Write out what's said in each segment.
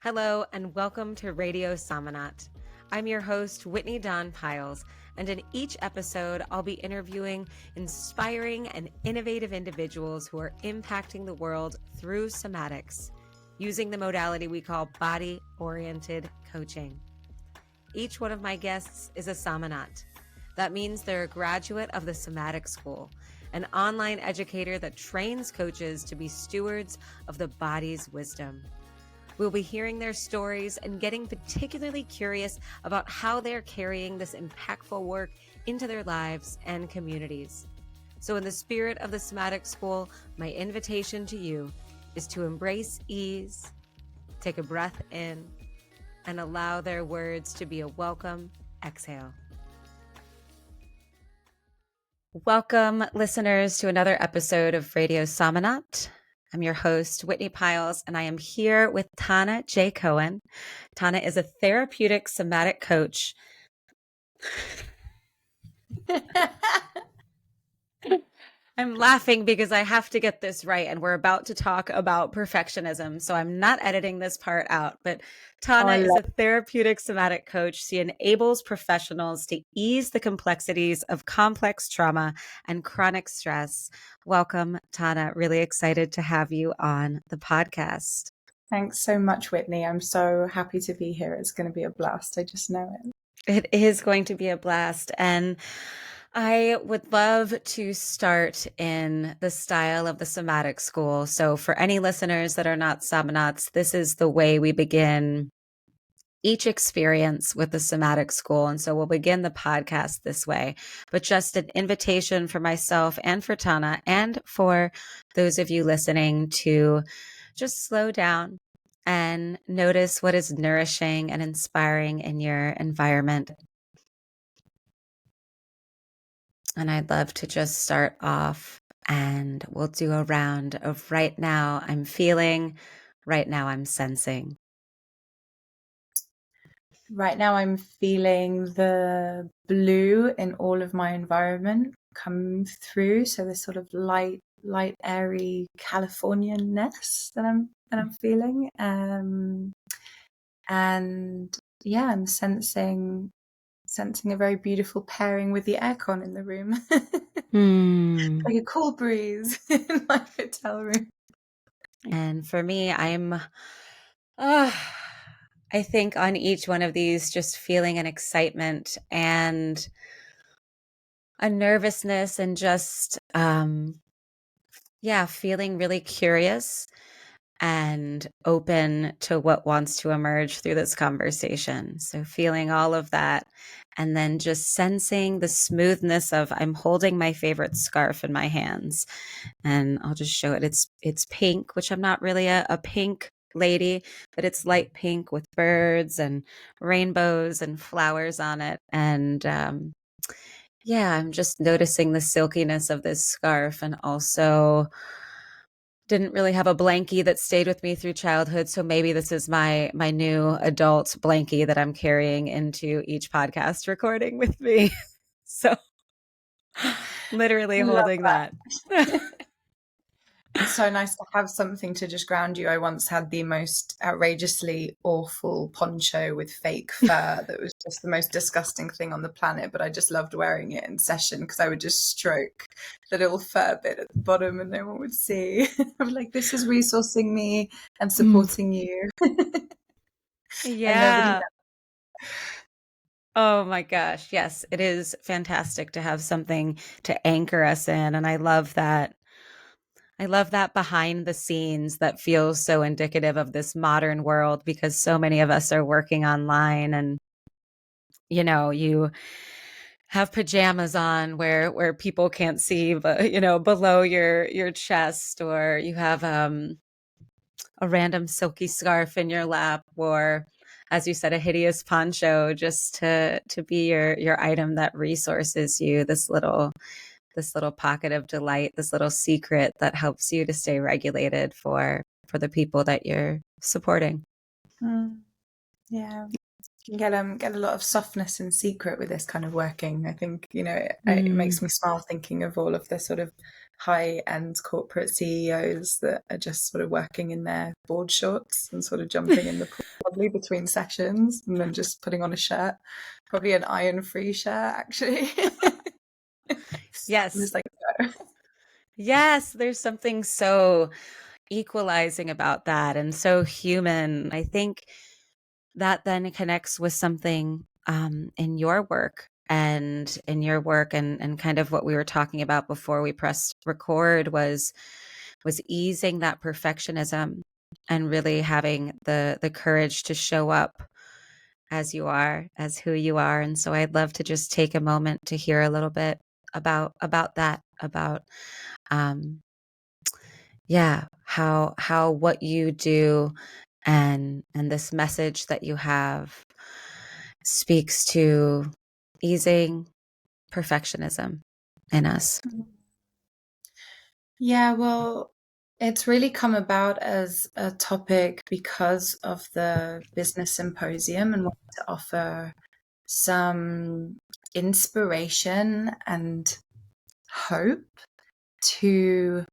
Hello and welcome to Radio Somanaut. I'm your host, Whitney Pyles, and in each episode, I'll be interviewing inspiring and innovative individuals who are impacting the world through somatics, using the modality we call body-oriented coaching. Each one of my guests is a Somanaut. That means they're a graduate of the Somatic School, an online educator that trains coaches to be stewards of the body's wisdom. We'll be hearing their stories and getting particularly curious about how they're carrying this impactful work into their lives and communities. So in the spirit of the Somatic School, my invitation to you is to embrace ease, take a breath in, and allow their words to be a welcome exhale. Welcome, listeners, to another episode of Radio Somanaut. I'm your host, Whitney Pyles, and I am here with Tana J. Cohen. Tana is a therapeutic somatic coach. I'm laughing because I have to get this right, and we're about to talk about perfectionism, so I'm not editing this part out. But Tana is a therapeutic somatic coach. She enables professionals to ease the complexities of complex trauma and chronic stress. Welcome, Tana. Really excited to have you on the podcast. Thanks so much, Whitney. I'm so happy to be here. It's going to be a blast. I just know it. It is going to be a blast. And I would love to start in the style of the Somatic School. So for any listeners that are not Somanauts, this is the way we begin each experience with the Somatic School. And so we'll begin the podcast this way, but just an invitation for myself and for Tana and for those of you listening to just slow down and notice what is nourishing and inspiring in your environment. And I'd love to just start off and we'll do a round of right now I'm feeling, right now I'm sensing. Right now I'm feeling the blue in all of my environment come through. So this sort of light, airy Californian-ness that I'm feeling. And yeah, I'm sensing a very beautiful pairing with the aircon in the room. Like a cool breeze in my hotel room. And for me, I think on each one of these, just feeling an excitement and a nervousness and just, feeling really curious and open to what wants to emerge through this conversation. So feeling all of that and then just sensing the smoothness of I'm holding my favorite scarf in my hands and I'll just show it. It's pink, which I'm not really a pink lady, but it's light pink with birds and rainbows and flowers on it. And I'm just noticing the silkiness of this scarf and also didn't really have a blankie that stayed with me through childhood. So maybe this is my new adult blankie that I'm carrying into each podcast recording with me. So literally holding that. It's so nice to have something to just ground you. I once had the most outrageously awful poncho with fake fur that was just the most disgusting thing on the planet, but I just loved wearing it in session because I would just stroke the little fur bit at the bottom and no one would see. I'm like, this is resourcing me and supporting you. Yeah. Oh my gosh. Yes, it is fantastic to have something to anchor us in. And I love that. I love that behind the scenes that feels so indicative of this modern world because so many of us are working online and, you have pajamas on where people can't see, but, below your chest, or you have a random silky scarf in your lap, or as you said, a hideous poncho just to be your item that resources you, this little pocket of delight, this little secret that helps you to stay regulated for the people that you're supporting. Yeah. You can get a lot of softness and secret with this kind of working. I think, it makes me smile thinking of all of the sort of high-end corporate CEOs that are just sort of working in their board shorts and sort of jumping in the pool probably between sessions and then just putting on a shirt, probably an iron-free shirt actually. Yes. Just like, no. Yes, there's something so equalizing about that and so human. I think that then connects with something in your work and kind of what we were talking about before we pressed record was easing that perfectionism and really having the courage to show up as you are, as who you are. And so I'd love to just take a moment to hear a little bit about that, about yeah, how what you do and this message that you have speaks to easing perfectionism in us. Yeah, well, it's really come about as a topic because of the business symposium and wanting to offer some inspiration and hope to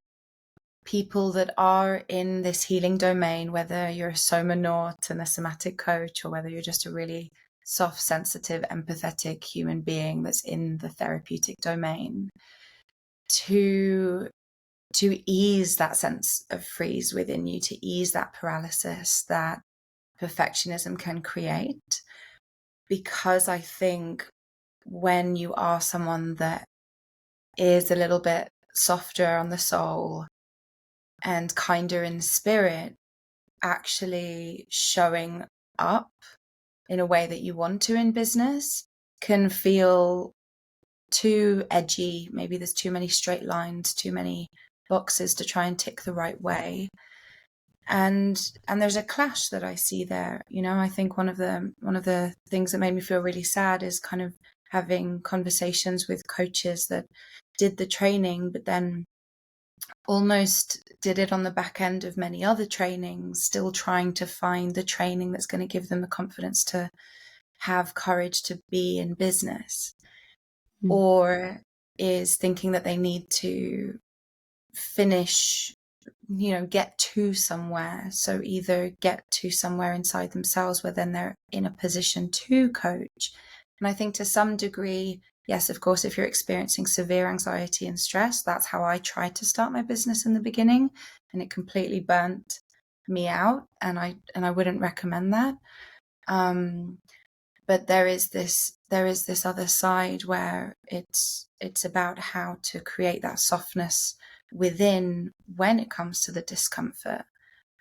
people that are in this healing domain, whether you're a Somanaut and a somatic coach, or whether you're just a really soft, sensitive, empathetic human being that's in the therapeutic domain, to ease that sense of freeze within you, to ease that paralysis that perfectionism can create. Because I think when you are someone that is a little bit softer on the soul and kinder in spirit, actually showing up in a way that you want to in business can feel too edgy. Maybe there's too many straight lines, too many boxes to try and tick the right way. And there's a clash that I see there. You know, I think one of the things that made me feel really sad is kind of having conversations with coaches that did the training, but then almost did it on the back end of many other trainings, still trying to find the training that's going to give them the confidence to have courage to be in business, or is thinking that they need to finish, you know, get to somewhere. So either get to somewhere inside themselves where then they're in a position to coach. And I think to some degree, yes, of course, if you're experiencing severe anxiety and stress, that's how I tried to start my business in the beginning, and it completely burnt me out, and I wouldn't recommend that. But there is this other side where it's about how to create that softness within when it comes to the discomfort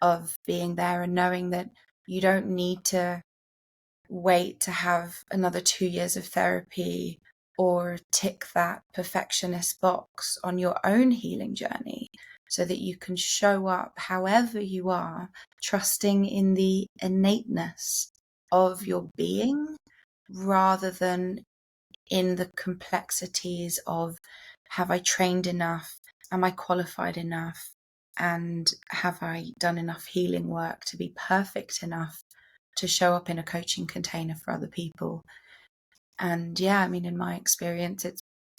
of being there and knowing that you don't need to wait to have another 2 years of therapy or tick that perfectionist box on your own healing journey, so that you can show up however you are, trusting in the innateness of your being rather than in the complexities of, have I trained enough? Am I qualified enough? And have I done enough healing work to be perfect enough to show up in a coaching container for other people? And yeah, I mean, in my experience,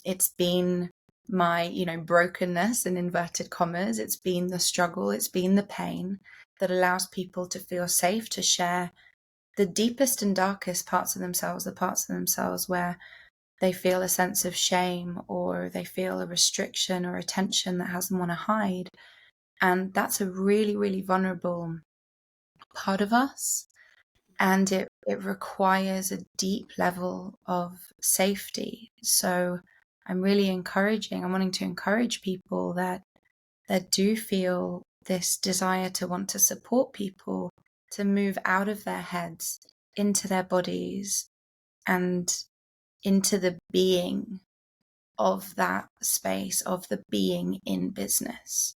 it's been my, you know, brokenness in inverted commas. It's been the struggle, it's been the pain that allows people to feel safe to share the deepest and darkest parts of themselves, the parts of themselves where they feel a sense of shame or they feel a restriction or a tension that has them want to hide. And that's a really, really vulnerable part of us. And it requires a deep level of safety. So I'm wanting to encourage people that do feel this desire to want to support people to move out of their heads into their bodies and into the being of that space, of the being in business,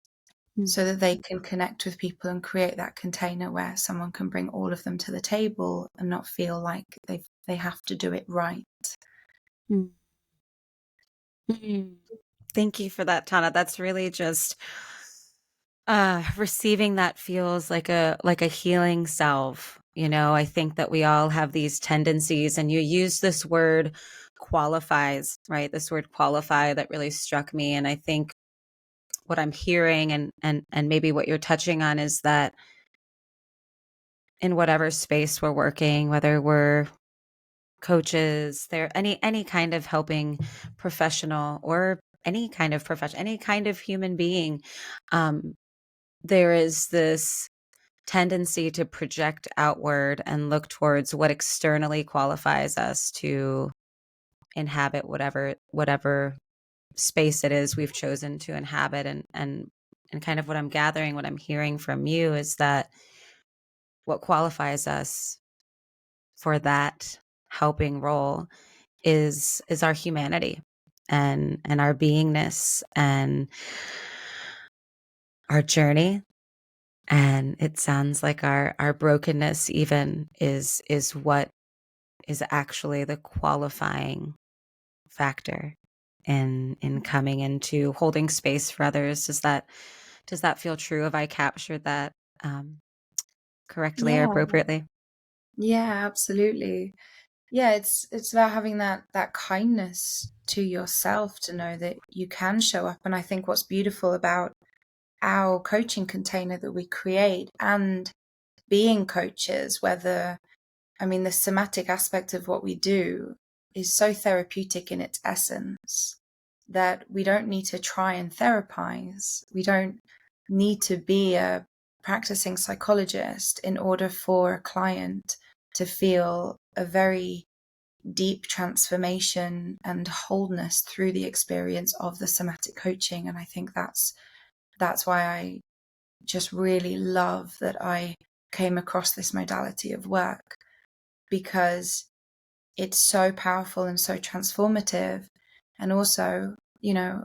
so that they can connect with people and create that container where someone can bring all of them to the table and not feel like they have to do it right. Thank you for that, Tana. That's really just receiving that feels like a healing self. You know, I think that we all have these tendencies, and you use this word qualifies, right? This word qualify that really struck me. And I think what I'm hearing and maybe what you're touching on is that in whatever space we're working, whether we're coaches, there any kind of helping professional or any kind of profession, any kind of human being, there is this tendency to project outward and look towards what externally qualifies us to inhabit whatever space it is we've chosen to inhabit. And kind of what I'm gathering, what I'm hearing from you is that what qualifies us for that helping role is our humanity and our beingness and our journey. And it sounds like our brokenness even is what is actually the qualifying factor in coming into holding space for others. Does that feel true? Have I captured that correctly or Yeah, appropriately? yeah, absolutely. Yeah, it's about having that kindness to yourself to know that you can show up. And I think what's beautiful about our coaching container that we create and being coaches, whether, I mean, the somatic aspect of what we do is so therapeutic in its essence that we don't need to try and therapize. We don't need to be a practicing psychologist in order for a client to feel a very deep transformation and wholeness through the experience of the somatic coaching. And I think that's why I just really love that I came across this modality of work, because it's so powerful and so transformative. And also, you know,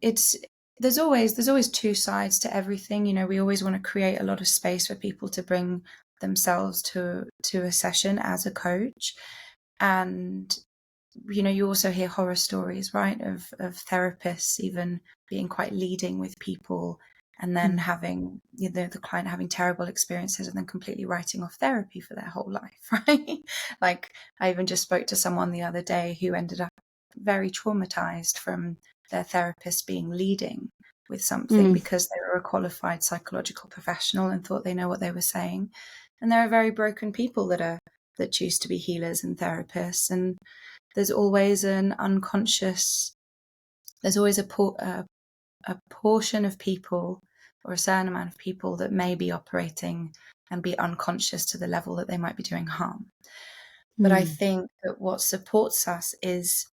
it's there's always two sides to everything. You know, we always want to create a lot of space for people to bring themselves to a session as a coach. And you know, you also hear horror stories, right, of therapists even being quite leading with people and then having, you know, the client having terrible experiences and then completely writing off therapy for their whole life, right? Like, I even just spoke to someone the other day who ended up very traumatized from their therapist being leading with something because they were a qualified psychological professional and thought they know what they were saying. And there are very broken people that choose to be healers and therapists. And there's always an unconscious, there's always a portion of people or a certain amount of people that may be operating and be unconscious to the level that they might be doing harm. But I think that what supports us is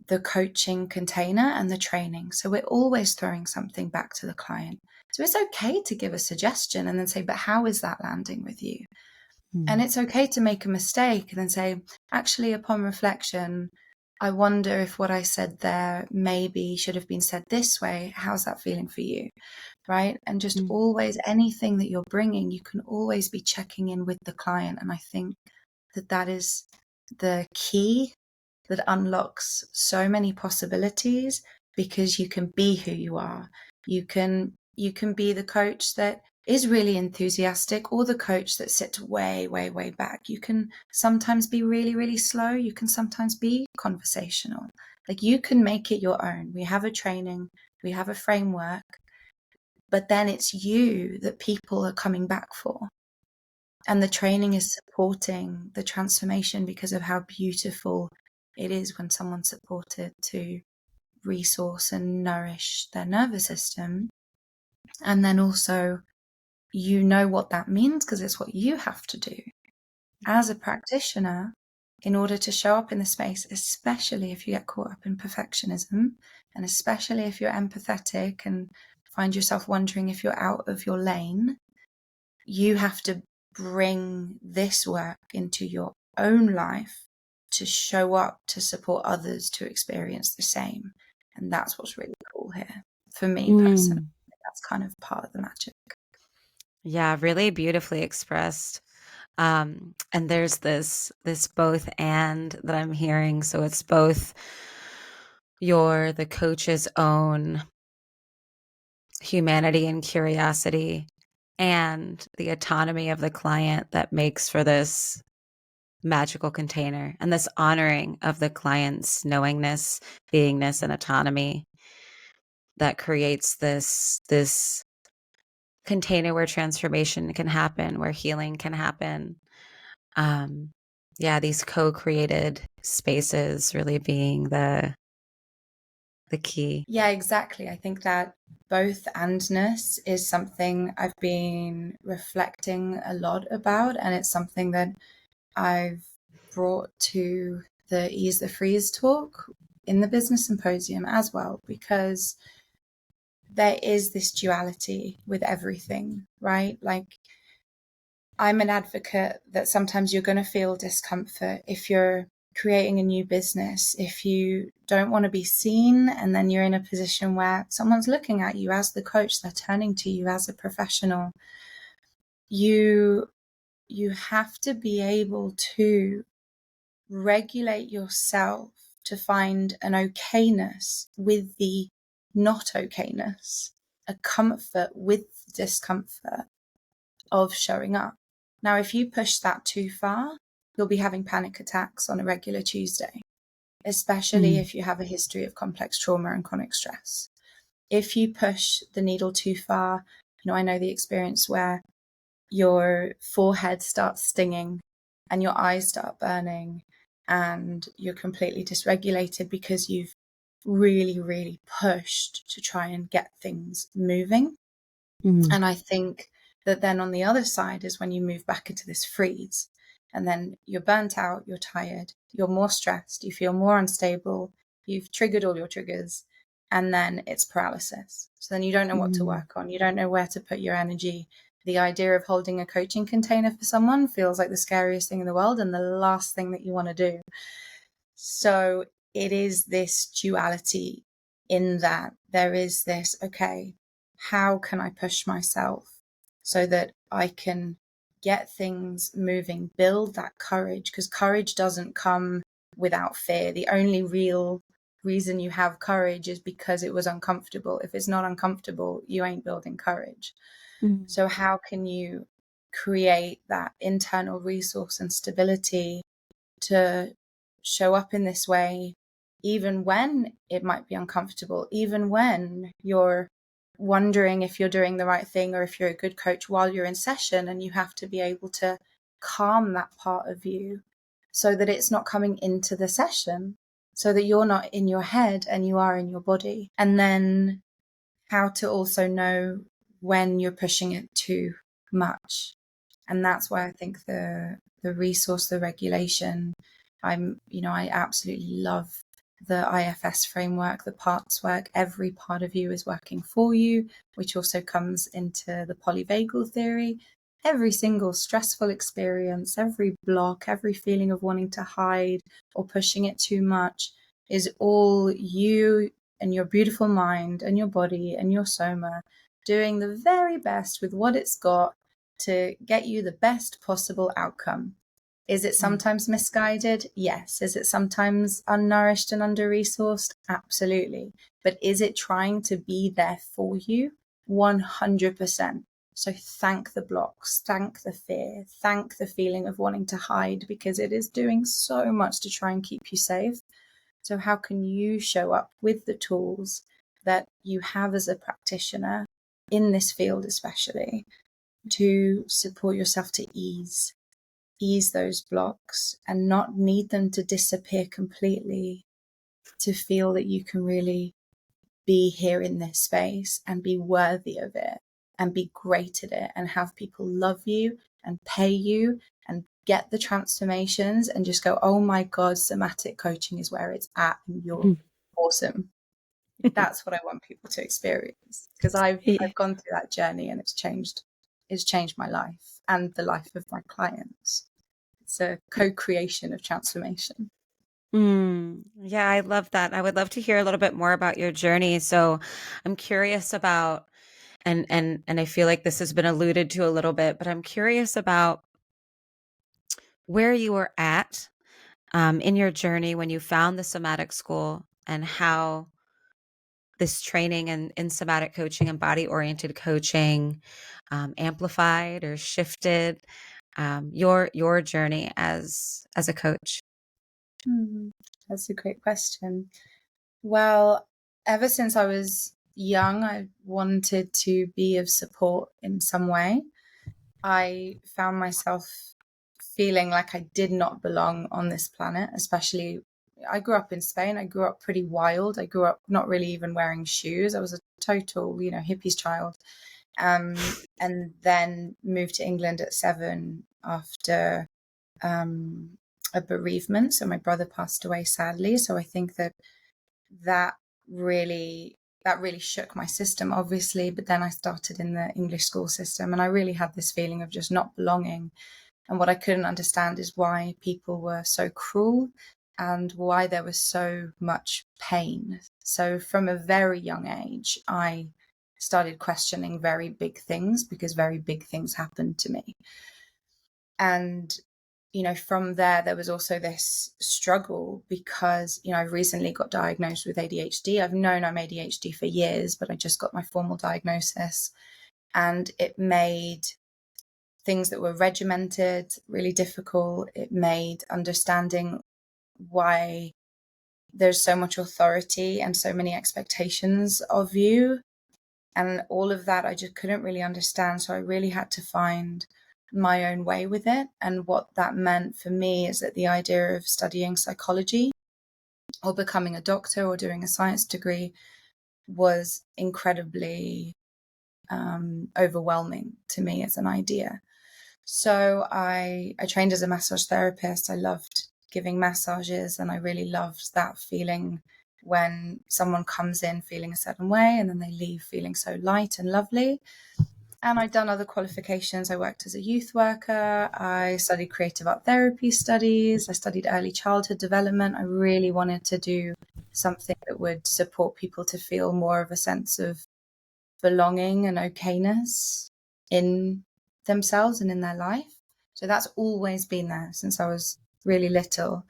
the coaching container and the training. So we're always throwing something back to the client. So it's okay to give a suggestion and then say, but how is that landing with you? And it's okay to make a mistake and then say, actually, upon reflection, I wonder if what I said there maybe should have been said this way. How's that feeling for you? Right? And just always, anything that you're bringing, you can always be checking in with the client. And I think that is the key that unlocks so many possibilities, because you can be who you are. You can be the coach that is really enthusiastic or the coach that sits way, way, way back. You can sometimes be really, really slow. You can sometimes be conversational. Like, you can make it your own. We have a training, we have a framework, but then it's you that people are coming back for. And the training is supporting the transformation because of how beautiful it is when someone's supported to resource and nourish their nervous system. And then also, you know what that means because it's what you have to do as a practitioner in order to show up in the space, especially if you get caught up in perfectionism, and especially if you're empathetic and find yourself wondering if you're out of your lane. You have to bring this work into your own life to show up to support others to experience the same. And that's what's really cool here for me personally. That's kind of part of the magic. Yeah, really beautifully expressed. And there's this both and that I'm hearing. So it's both the coach's own humanity and curiosity and the autonomy of the client that makes for this magical container and this honoring of the client's knowingness, beingness, and autonomy. that creates this container where transformation can happen, where healing can happen. Yeah, these co-created spaces really being the key. Yeah, exactly. I think that both andness is something I've been reflecting a lot about, and it's something that I've brought to the Ease the Freeze talk in the business symposium as well, because there is this duality with everything, right? Like, I'm an advocate that sometimes you're going to feel discomfort if you're creating a new business, if you don't want to be seen, and then you're in a position where someone's looking at you as the coach, they're turning to you as a professional. You have to be able to regulate yourself to find an okayness with the not okayness, a comfort with discomfort of showing up. Now, if you push that too far, you'll be having panic attacks on a regular Tuesday, especially if you have a history of complex trauma and chronic stress. If you push the needle too far, I know the experience where your forehead starts stinging and your eyes start burning and you're completely dysregulated because you've really, really pushed to try and get things moving. And I think that then on the other side is when you move back into this freeze, and then you're burnt out, you're tired, you're more stressed, you feel more unstable, you've triggered all your triggers, and then it's paralysis. So then you don't know what to work on. You don't know where to put your energy. The idea of holding a coaching container for someone feels like the scariest thing in the world and the last thing that you want to do. So it is this duality in that there is this, okay, how can I push myself so that I can get things moving, build that courage? Because courage doesn't come without fear. The only real reason you have courage is because it was uncomfortable. If it's not uncomfortable, you ain't building courage. So how can you create that internal resource and stability to show up in this way, even when it might be uncomfortable, even when you're wondering if you're doing the right thing or if you're a good coach while you're in session, and you have to be able to calm that part of you so that it's not coming into the session, so that you're not in your head and you are in your body. And then how to also know when you're pushing it too much. And that's why I think the resource, the regulation, I absolutely love the IFS framework, the parts work. Every part of you is working for you, which also comes into the polyvagal theory. Every single stressful experience, every block, every feeling of wanting to hide or pushing it too much is all you and your beautiful mind and your body and your soma doing the very best with what it's got to get you the best possible outcome. Is it sometimes misguided? Yes. Is it sometimes unnourished and under-resourced? Absolutely. But is it trying to be there for you? 100%. So thank the blocks, thank the fear, thank the feeling of wanting to hide, because it is doing so much to try and keep you safe. So how can you show up with the tools that you have as a practitioner in this field, especially, to support yourself to ease those blocks and not need them to disappear completely, to feel that you can really be here in this space and be worthy of it and be great at it and have people love you and pay you and get the transformations and just go, oh my God, somatic coaching is where it's at and you're awesome. That's what I want people to experience, because I've gone through that journey and it's changed my life and the life of my clients. It's a co-creation of transformation. Yeah, I love that. I would love to hear a little bit more about your journey. So I'm curious about, and I feel like this has been alluded to a little bit, but I'm curious about where you were at in your journey when you found the somatic school, and how this training in somatic coaching and body-oriented coaching amplified or shifted your journey as a coach. That's a great question. Well, ever since I was young, I wanted to be of support in some way. I found myself feeling like I did not belong on this planet, especially I grew up in Spain. I grew up pretty wild. I grew up not really even wearing shoes. I was a total, hippies child. And then moved to England at 7 after a bereavement. So my brother passed away sadly. So I think that really shook my system, obviously. But then I started in the English school system, and I really had this feeling of just not belonging. And what I couldn't understand is why people were so cruel and why there was so much pain. So from a very young age, I started questioning very big things, because very big things happened to me. And from there was also this struggle, because I recently got diagnosed with ADHD. I've known I'm ADHD for years, but I just got my formal diagnosis, and it made things that were regimented really difficult. It made understanding why there's so much authority and so many expectations of you, and all of that I just couldn't really understand. So I really had to find my own way with it. And what that meant for me is that the idea of studying psychology or becoming a doctor or doing a science degree was incredibly overwhelming to me as an idea. So I trained as a massage therapist. I loved giving massages, and I really loved that feeling when someone comes in feeling a certain way and then they leave feeling so light and lovely. And I'd done other qualifications. I worked as a youth worker. I studied creative art therapy studies. I studied early childhood development. I really wanted to do something that would support people to feel more of a sense of belonging and okayness in themselves and in their life. So that's always been there since I was really little.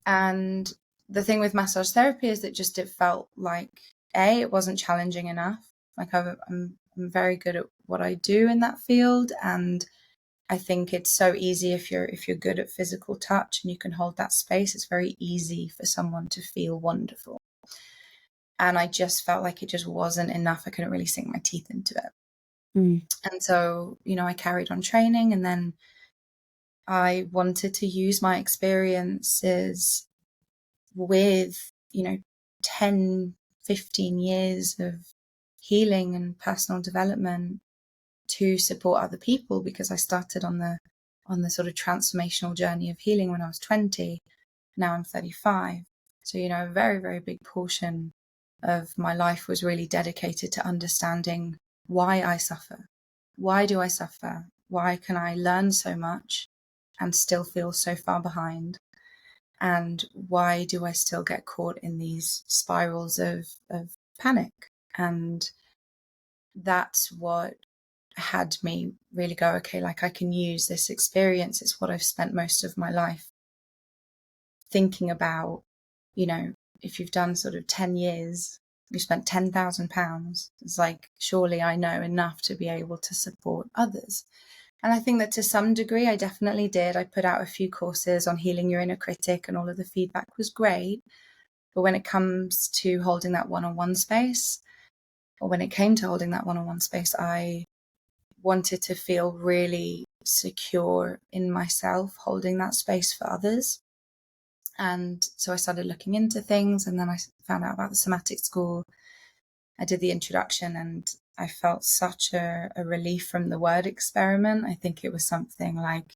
And the thing with massage therapy is that it felt like, it wasn't challenging enough. Like I'm very good at what I do in that field, and I think it's so easy if you're good at physical touch and you can hold that space. It's very easy for someone to feel wonderful. And I just felt like it just wasn't enough. I couldn't really sink my teeth into it. And so, I carried on training, and then I wanted to use my experiences with, 10, 15 years of healing and personal development to support other people, because I started on the sort of transformational journey of healing when I was 20. Now I'm 35. So, a very, very big portion of my life was really dedicated to understanding why I suffer. Why do I suffer? Why can I learn so much and still feel so far behind? And why do I still get caught in these spirals of panic? And that's what had me really go, okay, like I can use this experience. It's what I've spent most of my life thinking about. If you've done sort of 10 years, you spent £10,000. It's like, surely I know enough to be able to support others. And I think that to some degree, I definitely did. I put out a few courses on healing your inner critic, and all of the feedback was great. But when it comes to holding that one-on-one space, or when it came to holding that one-on-one space, I wanted to feel really secure in myself, holding that space for others. And so I started looking into things, and then I found out about the somatic school. I did the introduction, and I felt such a relief from the word experiment. I think it was something like,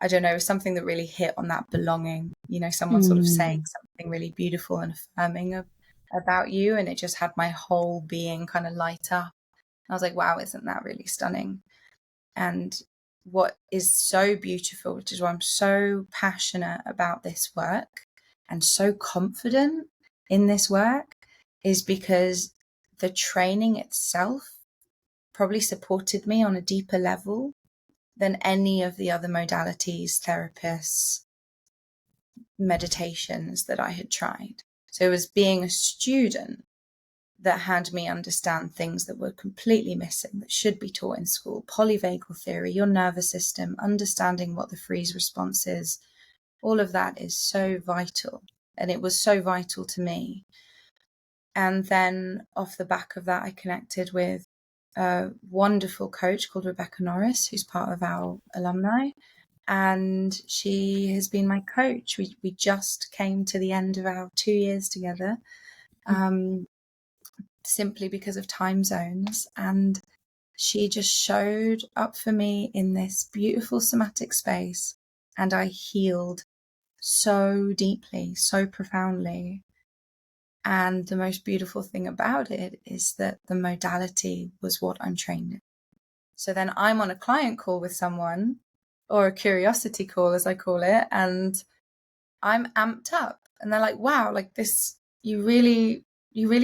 I don't know, something that really hit on that belonging, someone sort of saying something really beautiful and affirming about you. And it just had my whole being kind of light up. I was like, wow, isn't that really stunning? And what is so beautiful, which is why I'm so passionate about this work and so confident in this work, is because the training itself probably supported me on a deeper level than any of the other modalities, therapists, meditations that I had tried. So it was being a student that had me understand things that were completely missing, that should be taught in school. Polyvagal theory, your nervous system, understanding what the freeze response is, all of that is so vital. And it was so vital to me. And then off the back of that, I connected with a wonderful coach called Rebecca Norris, who's part of our alumni. And she has been my coach. We just came to the end of our 2 years together, simply because of time zones. And she just showed up for me in this beautiful somatic space, and I healed so deeply, so profoundly. And the most beautiful thing about it is that the modality was what I'm trained in. So then I'm on a client call with someone, or a curiosity call, as I call it, and I'm amped up. And they're like, wow, like this, you really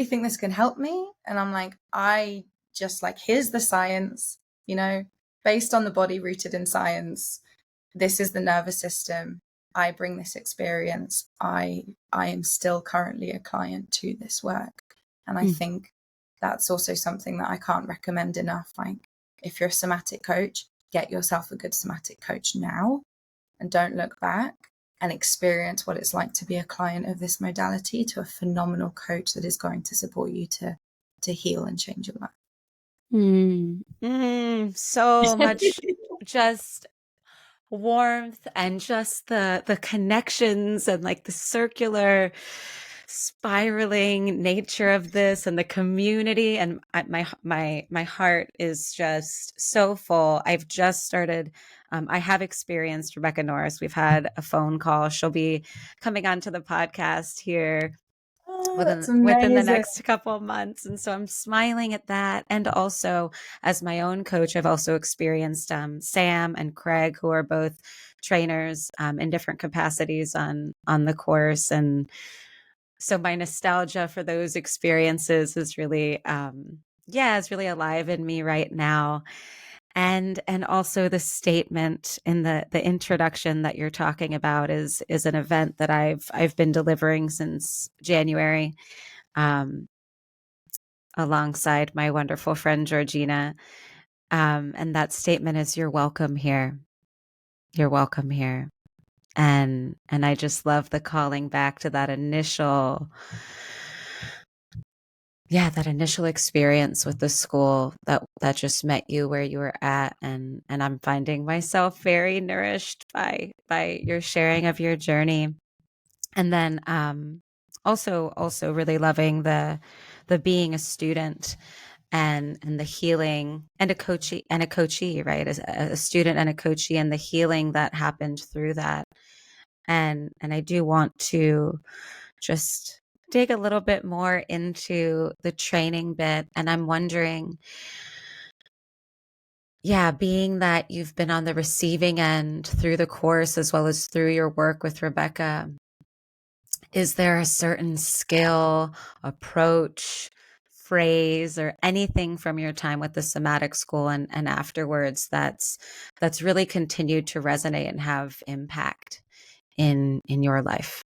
think this can help me? And I'm like, I just like, here's the science, based on the body, rooted in science. This is the nervous system. I bring this experience. I am still currently a client to this work. And I think that's also something that I can't recommend enough. Like, if you're a somatic coach, get yourself a good somatic coach now and don't look back, and experience what it's like to be a client of this modality to a phenomenal coach that is going to support you to heal and change your life. So much just warmth and just the connections and like the circular spiraling nature of this and the community, and my heart is just so full. I've just started, I have experienced Rebecca Norris. We've had a phone call. She'll be coming onto the podcast here within the next couple of months. And so I'm smiling at that. And also, as my own coach, I've also experienced Sam and Craig, who are both trainers in different capacities on the course. And so my nostalgia for those experiences is really is really alive in me right now. And also the statement in the introduction that you're talking about is an event that I've been delivering since January, alongside my wonderful friend Georgina. And that statement is, "You're welcome here. You're welcome here." And I just love the calling back to that initial experience with the school that just met you where you were at. And I'm finding myself very nourished by your sharing of your journey. And then also really loving the being a student and the healing, and a coachee, right? As a student and a coachee, and the healing that happened through that. And I do want to just dig a little bit more into the training bit. And I'm wondering, being that you've been on the receiving end through the course as well as through your work with Rebecca, is there a certain skill, approach, phrase, or anything from your time with the somatic school and afterwards that's really continued to resonate and have impact in your life?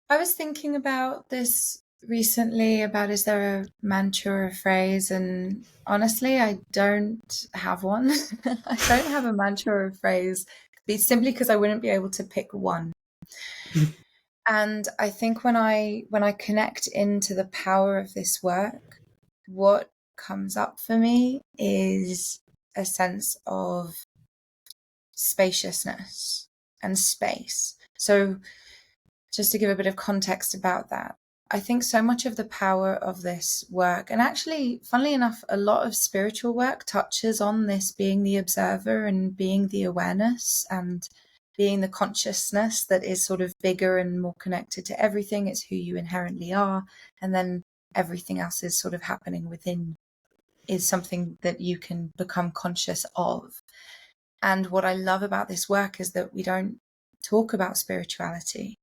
I was thinking about this recently, about is there a mantra or a phrase, and honestly, I don't have one. I don't have a mantra or a phrase, simply because I wouldn't be able to pick one. And I think when I connect into the power of this work, what comes up for me is a sense of spaciousness and space. So just to give a bit of context about that, I think so much of the power of this work, and actually, funnily enough, a lot of spiritual work touches on this being the observer and being the awareness and being the consciousness that is sort of bigger and more connected to everything. It's who you inherently are. And then everything else is sort of happening within, is something that you can become conscious of. And what I love about this work is that we don't talk about spirituality,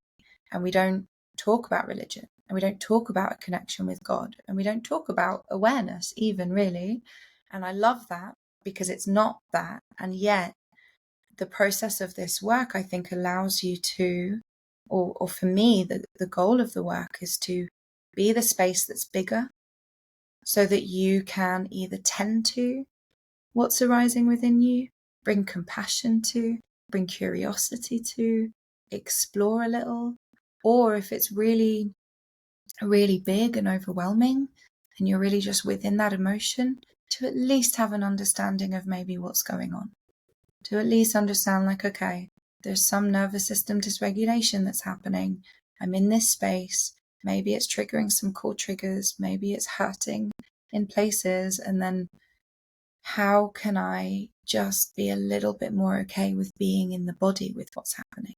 and we don't talk about religion, and we don't talk about a connection with God, and we don't talk about awareness even, really. And I love that, because it's not that. And yet the process of this work, I think, allows you to, or for me, the goal of the work is to be the space that's bigger, so that you can either tend to what's arising within you, bring compassion to, bring curiosity to, explore a little, Or if it's really, really big and overwhelming, and you're really just within that emotion, to at least have an understanding of maybe what's going on. To at least understand, like, okay, there's some nervous system dysregulation that's happening. I'm in this space. Maybe it's triggering some core triggers. Maybe it's hurting in places. And then how can I just be a little bit more okay with being in the body with what's happening?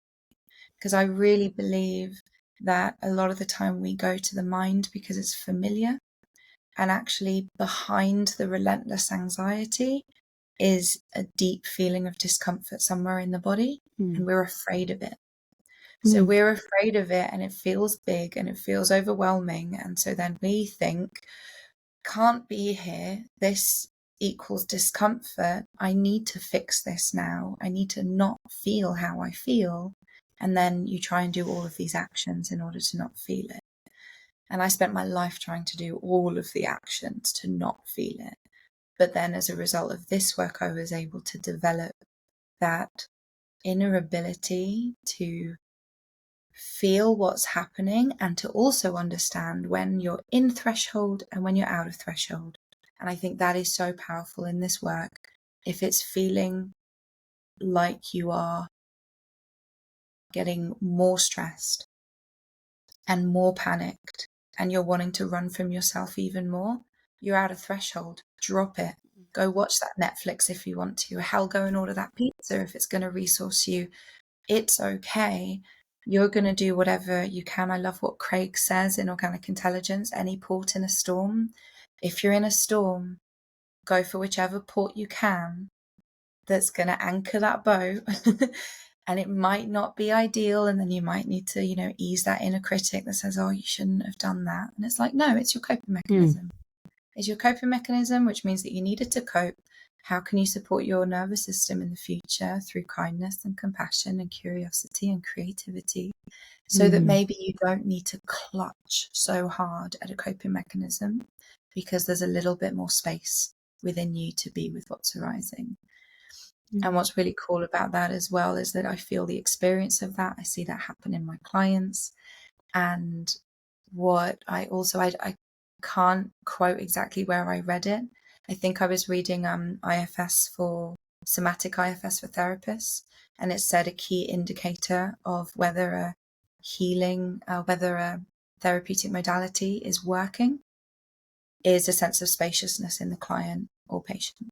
Because I really believe that a lot of the time we go to the mind because it's familiar, and actually behind the relentless anxiety is a deep feeling of discomfort somewhere in the body, and we're afraid of it. So we're afraid of it, and it feels big and it feels overwhelming. And so then we think, can't be here. This equals discomfort. I need to fix this now. I need to not feel how I feel. And then you try and do all of these actions in order to not feel it. And I spent my life trying to do all of the actions to not feel it. But then as a result of this work, I was able to develop that inner ability to feel what's happening and to also understand when you're in threshold and when you're out of threshold. And I think that is so powerful in this work. If it's feeling like you are getting more stressed and more panicked and you're wanting to run from yourself even more, you're out of threshold. Drop it. Go watch that Netflix if you want to. Hell, go and order that pizza if it's going to resource you. It's okay. You're going to do whatever you can. I love what Craig says in Organic Intelligence, any port in a storm. If you're in a storm, go for whichever port you can that's going to anchor that boat. And it might not be ideal. And then you might need to, ease that inner critic that says, oh, you shouldn't have done that. And it's like, no, it's your coping mechanism. It's your coping mechanism, which means that you needed to cope. How can you support your nervous system in the future through kindness and compassion and curiosity and creativity, so that maybe you don't need to clutch so hard at a coping mechanism, because there's a little bit more space within you to be with what's arising. And what's really cool about that as well is that I feel the experience of that. I see that happen in my clients. And what I can't quote exactly where I read it. I think I was reading IFS for somatic IFS for therapists, and it said a key indicator of whether a whether a therapeutic modality is working is a sense of spaciousness in the client or patient.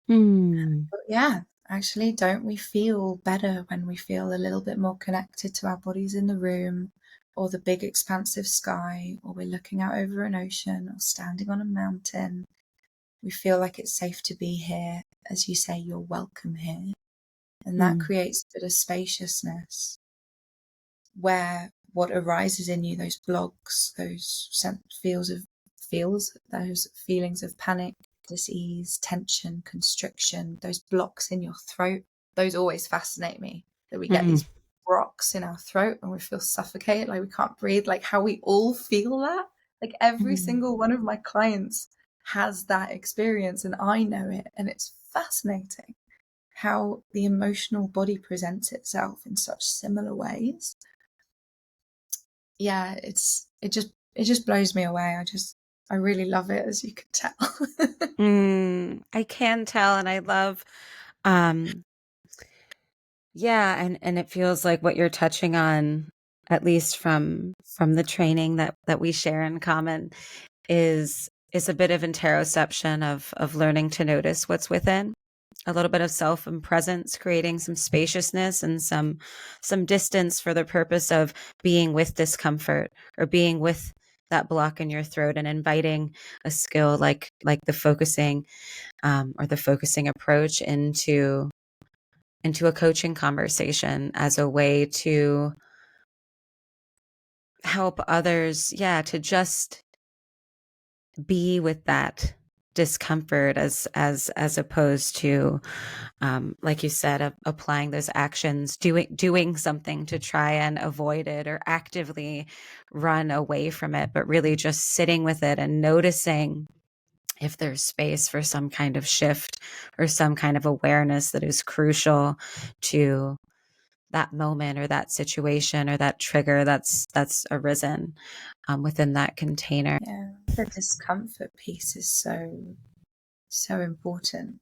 But yeah, actually, don't we feel better when we feel a little bit more connected to our bodies in the room, or the big expansive sky, or we're looking out over an ocean or standing on a mountain? We feel like it's safe to be here. As you say, you're welcome here. And that creates a bit of spaciousness where what arises in you, those blocks, those those feelings of panic, dis-ease, tension, constriction, those blocks in your throat, those always fascinate me, that we get these rocks in our throat and we feel suffocated, like we can't breathe, like how we all feel that. Like every single one of my clients has that experience, and I know it, and it's fascinating how the emotional body presents itself in such similar ways. Yeah, it just blows me away. I really love it, as you can tell. I can tell, and I love, yeah, and it feels like what you're touching on, at least from the training that we share in common, is a bit of interoception of learning to notice what's within, a little bit of self and presence, creating some spaciousness and some distance for the purpose of being with discomfort, or being with that block in your throat, and inviting a skill like the focusing, or the focusing approach into a coaching conversation as a way to help others, to just be with that discomfort, as opposed to, like you said, applying those actions, doing something to try and avoid it or actively run away from it, but really just sitting with it and noticing if there's space for some kind of shift or some kind of awareness that is crucial to that moment or that situation or that trigger that's arisen within that container. Yeah, the discomfort piece is so important.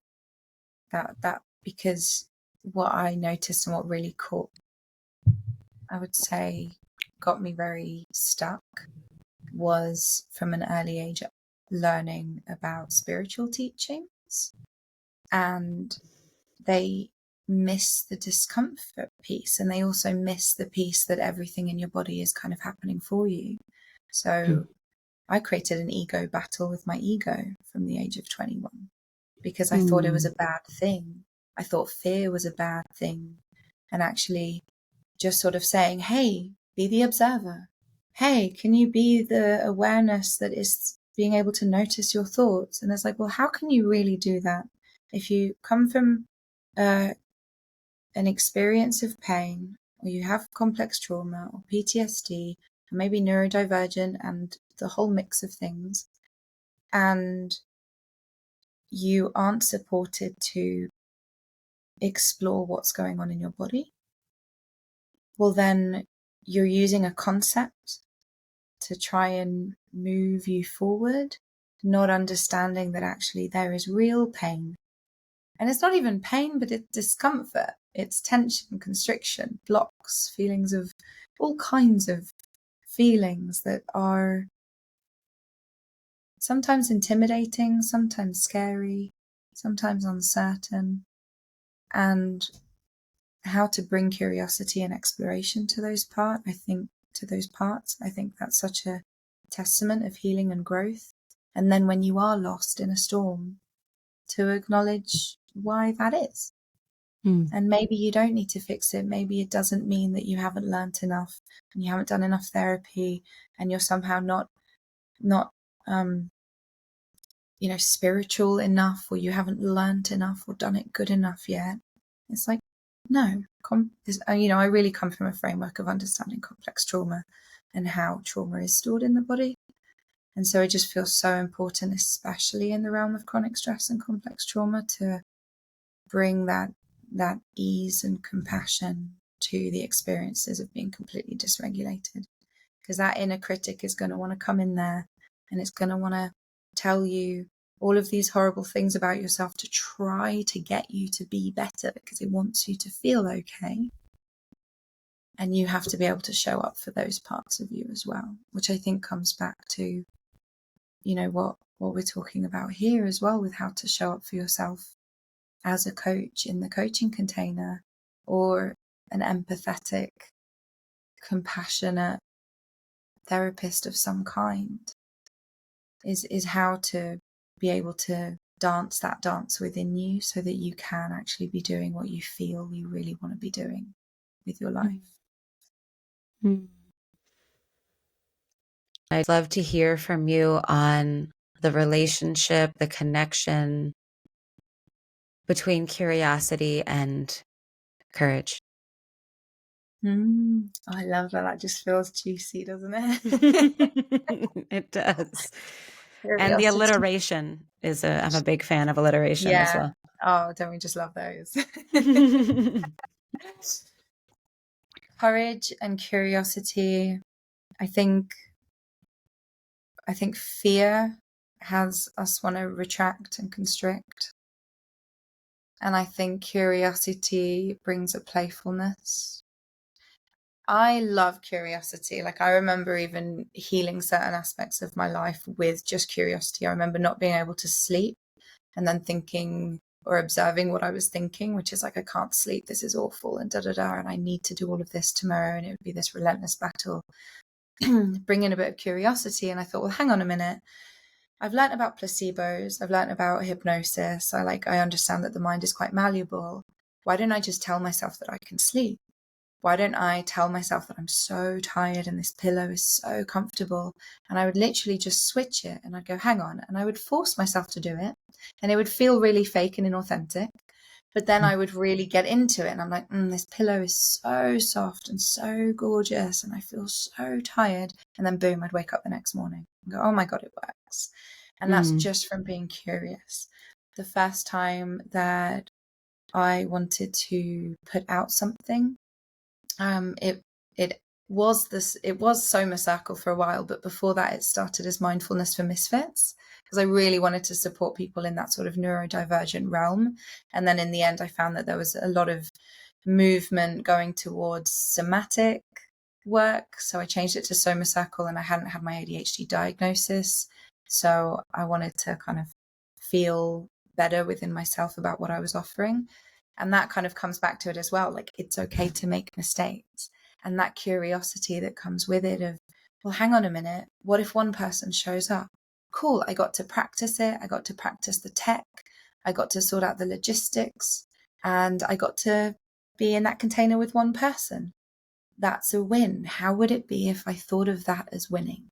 That because what I noticed and what really caught, I would say, got me very stuck was from an early age learning about spiritual teachings, and they miss the discomfort piece, and they also miss the piece that everything in your body is kind of happening for you. So I created an ego battle with my ego from the age of 21 because I thought it was a bad thing. I thought fear was a bad thing. And actually just sort of saying, hey, be the observer. Hey, can you be the awareness that is being able to notice your thoughts? And it's like, well, how can you really do that? If you come from an experience of pain, or you have complex trauma or PTSD, or maybe neurodivergent and the whole mix of things, and you aren't supported to explore what's going on in your body, well, then you're using a concept to try and move you forward, not understanding that actually there is real pain. And it's not even pain, but it's discomfort. It's tension, constriction, blocks, feelings of all kinds of feelings that are sometimes intimidating, sometimes scary, sometimes uncertain. And how to bring curiosity and exploration to those parts, I think that's such a testament of healing and growth. And then when you are lost in a storm, to acknowledge why that is. And maybe you don't need to fix it. Maybe it doesn't mean that you haven't learned enough and you haven't done enough therapy and you're somehow not spiritual enough, or you haven't learned enough or done it good enough yet. It's like, no, I really come from a framework of understanding complex trauma and how trauma is stored in the body. And so it just feels so important, especially in the realm of chronic stress and complex trauma, to bring that ease and compassion to the experiences of being completely dysregulated. Because that inner critic is going to want to come in there and it's going to want to tell you all of these horrible things about yourself to try to get you to be better, because it wants you to feel okay. And you have to be able to show up for those parts of you as well, which I think comes back to, what we're talking about here as well, with how to show up for yourself as a coach in the coaching container, or an empathetic, compassionate therapist of some kind, is how to be able to dance that dance within you so that you can actually be doing what you feel you really want to be doing with your life. I'd love to hear from you on the relationship, the connection between curiosity and courage. I love that. That just feels juicy, doesn't it? It does. Curiosity. And the alliteration is I'm a big fan of alliteration as well. Oh, don't we just love those? Courage and curiosity. I think fear has us want to retract and constrict. And I think curiosity brings a playfulness. I love curiosity. Like, I remember even healing certain aspects of my life with just curiosity. I remember not being able to sleep and then thinking or observing what I was thinking, which is like, I can't sleep, this is awful, and and I need to do all of this tomorrow, and it would be this relentless battle. Bring in a bit of curiosity, and I thought, well, hang on a minute. I've learned about placebos, I've learned about hypnosis, I understand that the mind is quite malleable. Why don't I just tell myself that I can sleep? Why don't I tell myself that I'm so tired and this pillow is so comfortable? And I would literally just switch it, and I'd go, hang on. And I would force myself to do it. And it would feel really fake and inauthentic. But then I would really get into it. And I'm like, this pillow is so soft and so gorgeous. And I feel so tired. And then boom, I'd wake up the next morning and go, oh my God, it works. And that's just from being curious. The first time that I wanted to put out something, It it it was Soma Circle for a while, but before that it started as Mindfulness for Misfits, because I really wanted to support people in that sort of neurodivergent realm. And then in the end I found that there was a lot of movement going towards somatic work, so I changed it to Soma Circle, and I hadn't had my ADHD diagnosis, so I wanted to kind of feel better within myself about what I was offering. And that kind of comes back to it as well, like it's okay to make mistakes, and that curiosity that comes with it of, well, hang on a minute, what if one person shows up? Cool, I got to practice it, I got to practice the tech, I got to sort out the logistics, and I got to be in that container with one person. That's a win. How would it be if I thought of that as winning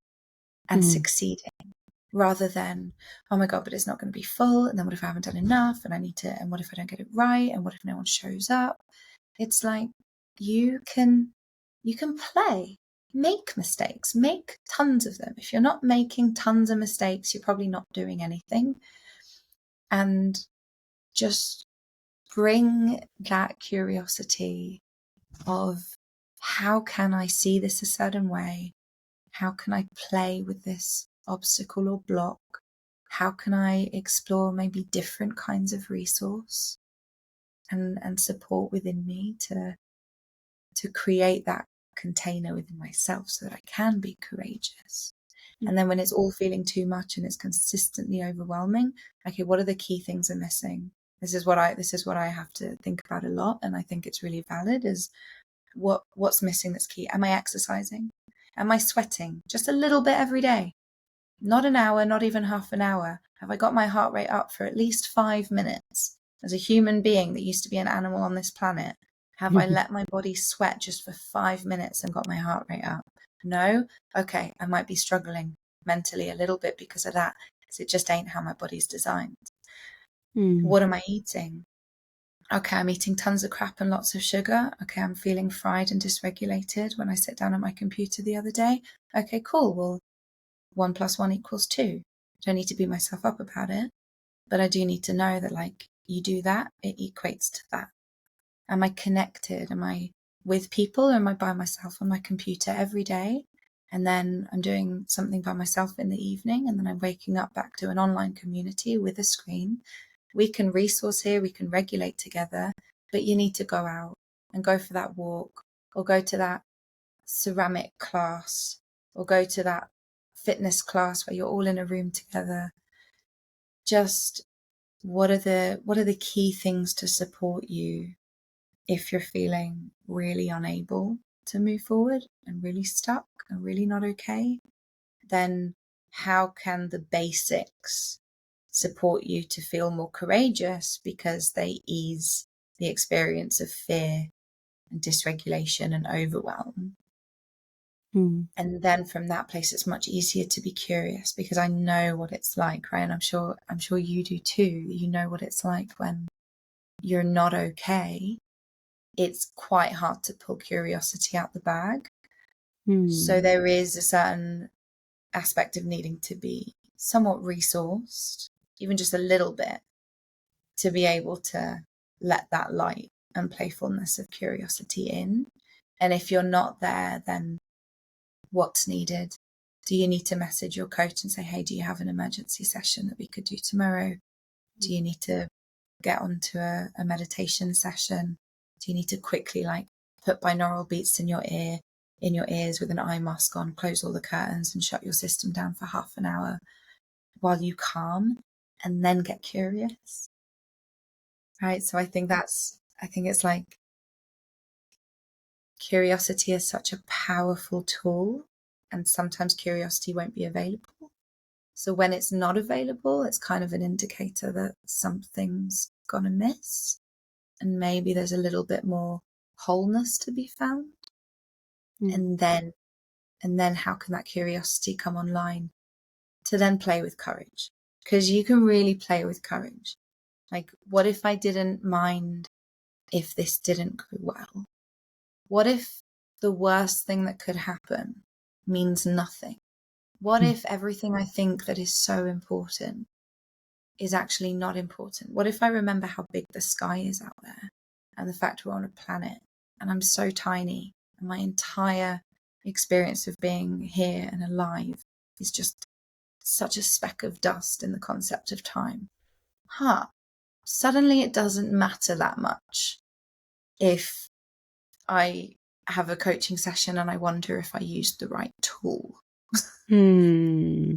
and succeeding, rather than, oh my God, but it's not going to be full. And then what if I haven't done enough and and what if I don't get it right? And what if no one shows up? It's like, you can play, make mistakes, make tons of them. If you're not making tons of mistakes, you're probably not doing anything. And just bring that curiosity of, how can I see this a certain way? How can I play with this obstacle or block? How can I explore maybe different kinds of resource and support within me to create that container within myself so that I can be courageous? And then when it's all feeling too much and it's consistently overwhelming, okay, what are the key things I'm missing? This is what I have to think about a lot, and I think it's really valid, is what's missing that's key. Am I exercising? Am I sweating just a little bit every day? Not an hour, not even half an hour. Have I got my heart rate up for at least 5 minutes? As a human being that used to be an animal on this planet, have I let my body sweat just for 5 minutes and got my heart rate up? No? Okay, I might be struggling mentally a little bit because of that, because it just ain't how my body's designed. What am I eating? Okay, I'm eating tons of crap and lots of sugar. Okay, I'm feeling fried and dysregulated when I sit down at my computer the other day. Okay, cool. Well, 1 + 1 = 2. I don't need to beat myself up about it, but I do need to know that, like, you do that, it equates to that. Am I connected? Am I with people, or am I by myself on my computer every day? And then I'm doing something by myself in the evening, and then I'm waking up back to an online community with a screen. We can resource here, we can regulate together, but you need to go out and go for that walk, or go to that ceramic class, or go to that fitness class where you're all in a room together. Just what are the key things to support you if you're feeling really unable to move forward and really stuck and really not okay? Then how can the basics support you to feel more courageous, because they ease the experience of fear and dysregulation and overwhelm? And then from that place, it's much easier to be curious, because I know what it's like, right? And I'm sure you do too. You know what it's like when you're not okay. It's quite hard to pull curiosity out the bag. So there is a certain aspect of needing to be somewhat resourced, even just a little bit, to be able to let that light and playfulness of curiosity in. And if you're not there, then what's needed? Do you need to message your coach and say, hey, do you have an emergency session that we could do tomorrow? Do you need to get onto a meditation session? Do you need to quickly, like, put binaural beats in your ears with an eye mask on, close all the curtains and shut your system down for half an hour while you calm, and then get curious? Right? So I think it's like, curiosity is such a powerful tool, and sometimes curiosity won't be available. So when it's not available, it's kind of an indicator that something's gone amiss, and maybe there's a little bit more wholeness to be found. And then how can that curiosity come online to then play with courage? Because you can really play with courage. Like, what if I didn't mind if this didn't go well? What if the worst thing that could happen means nothing? What if everything I think that is so important is actually not important? What if I remember how big the sky is out there, and the fact we're on a planet and I'm so tiny, And my entire experience of being here and alive is just such a speck of dust in the concept of time. Suddenly it doesn't matter that much if I have a coaching session and I wonder if I used the right tool. Hmm.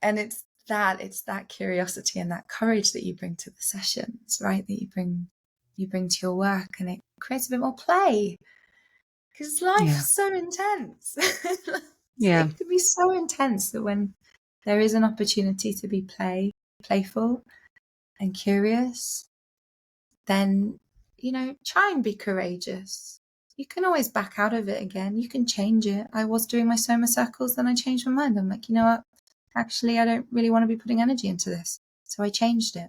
And it's that curiosity and that courage that you bring to the sessions, right? That you bring to your work, and it creates a bit more play. Because life's so intense. Yeah. It can be so intense that when there is an opportunity to be playful and curious, then, try and be courageous. You can always back out of it again. You can change it. I was doing my Soma circles, then I changed my mind. I'm like, you know what? Actually, I don't really want to be putting energy into this. So I changed it.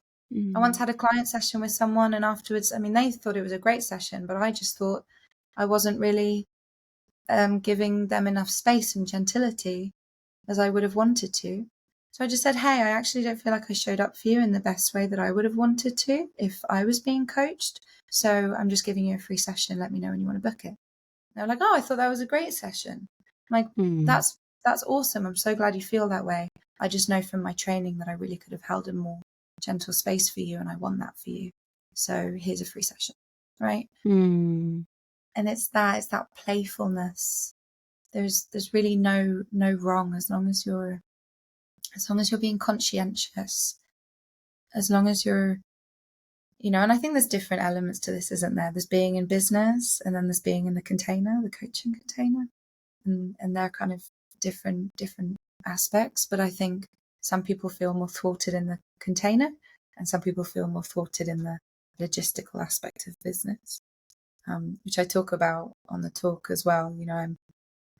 I once had a client session with someone, and afterwards, they thought it was a great session, but I just thought I wasn't really giving them enough space and gentility as I would have wanted to. So I just said, hey, I actually don't feel like I showed up for you in the best way that I would have wanted to if I was being coached. So I'm just giving you a free session. Let me know when you want to book it. And they're like, oh, I thought that was a great session. I'm like, that's awesome. I'm so glad you feel that way. I just know from my training that I really could have held a more gentle space for you, and I want that for you. So here's a free session, right? And it's that playfulness. There's really no wrong as long as you're being conscientious, as long as you're, and I think there's different elements to this, isn't there? There's being in business, and then there's being in the container, the coaching container, and they're kind of different aspects. But I think some people feel more thwarted in the container, and some people feel more thwarted in the logistical aspect of business, which I talk about on the talk as well.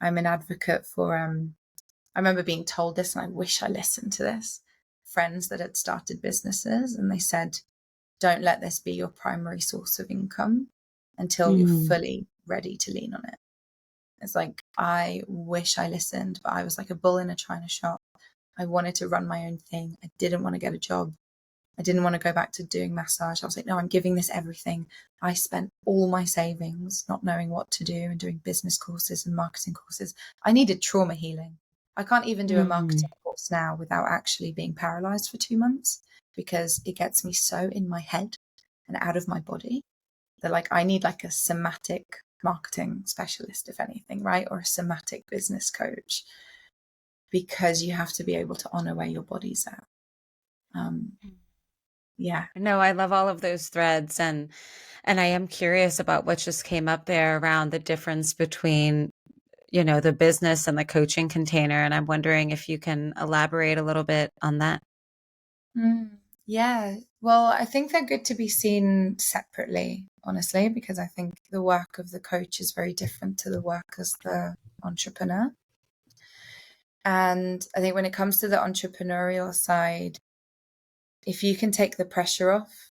I'm an advocate for, I remember being told this, and I wish I listened to this, friends that had started businesses, and they said, don't let this be your primary source of income until you're fully ready to lean on it. It's like, I wish I listened, but I was like a bull in a china shop. I wanted to run my own thing. I didn't want to get a job. I didn't want to go back to doing massage. I was like, no, I'm giving this everything. I spent all my savings not knowing what to do and doing business courses and marketing courses. I needed trauma healing. I can't even do a marketing course now without actually being paralyzed for 2 months, because it gets me so in my head and out of my body that, like, I need like a somatic marketing specialist, if anything, right? Or a somatic business coach, because you have to be able to honor where your body's at. Yeah. No, I love all of those threads, and I am curious about what just came up there around the difference between, the business and the coaching container. And I'm wondering if you can elaborate a little bit on that. Yeah. Well, I think they're good to be seen separately, honestly, because I think the work of the coach is very different to the work as the entrepreneur. And I think when it comes to the entrepreneurial side, if you can take the pressure off,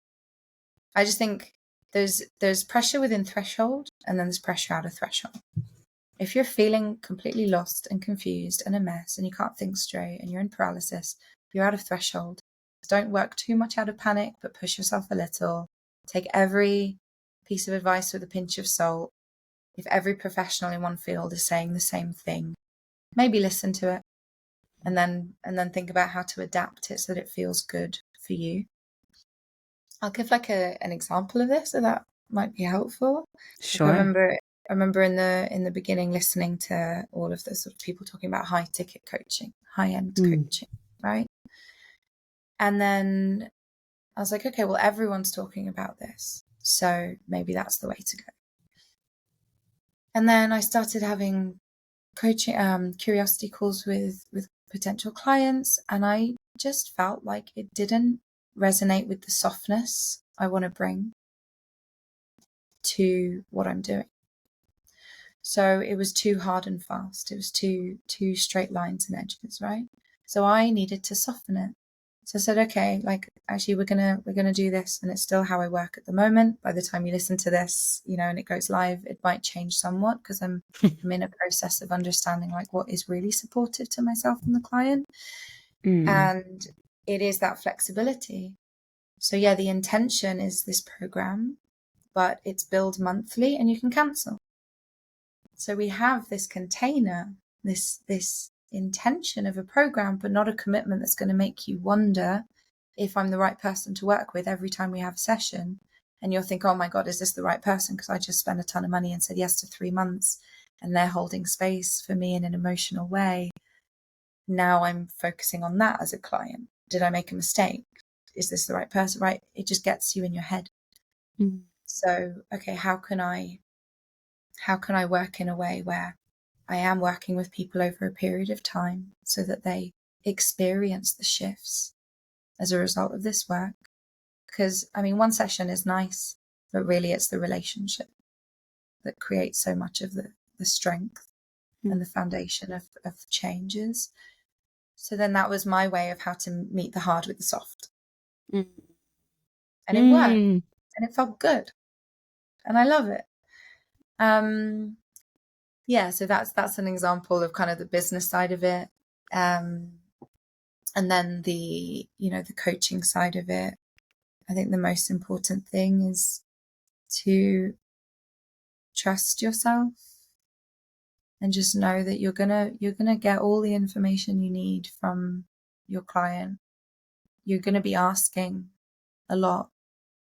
I just think there's pressure within threshold, and then there's pressure out of threshold. If you're feeling completely lost and confused and a mess, and you can't think straight, and you're in paralysis, you're out of threshold. Don't work too much out of panic, but push yourself a little. Take every piece of advice with a pinch of salt. If every professional in one field is saying the same thing, maybe listen to it, and then think about how to adapt it so that it feels good for you. I'll give like an example of this, so that might be helpful. Sure. Like I remember in the beginning listening to all of the sort of people talking about high ticket coaching, high end coaching, right? And then I was like, okay, well, everyone's talking about this, so maybe that's the way to go. And then I started having coaching, curiosity calls with potential clients, and I just felt like it didn't resonate with the softness I want to bring to what I'm doing. So it was too hard and fast. It was too straight lines and edges, right? So I needed to soften it. So I said, okay, like, actually we're gonna do this, and it's still how I work at the moment. By the time you listen to this, and it goes live, it might change somewhat, because I'm in a process of understanding like what is really supportive to myself and the client. And it is that flexibility. So yeah, the intention is this program, but it's billed monthly, and you can cancel. So we have this container, this intention of a program, but not a commitment that's going to make you wonder if I'm the right person to work with every time we have a session. And you'll think, oh my God, is this the right person? Because I just spent a ton of money and said yes to 3 months, and they're holding space for me in an emotional way. Now I'm focusing on that as a client. Did I make a mistake? Is this the right person? Right? It just gets you in your head. Mm. So, okay, how can I work in a way where I am working with people over a period of time so that they experience the shifts as a result of this work? Because, I mean, one session is nice, but really it's the relationship that creates so much of the strength and the foundation of changes. So then that was my way of how to meet the hard with the soft. Mm. And it worked, and it felt good. And I love it. Yeah, so that's an example of kind of the business side of it. And then the coaching side of it. I think the most important thing is to trust yourself and just know that you're gonna get all the information you need from your client. You're gonna be asking a lot,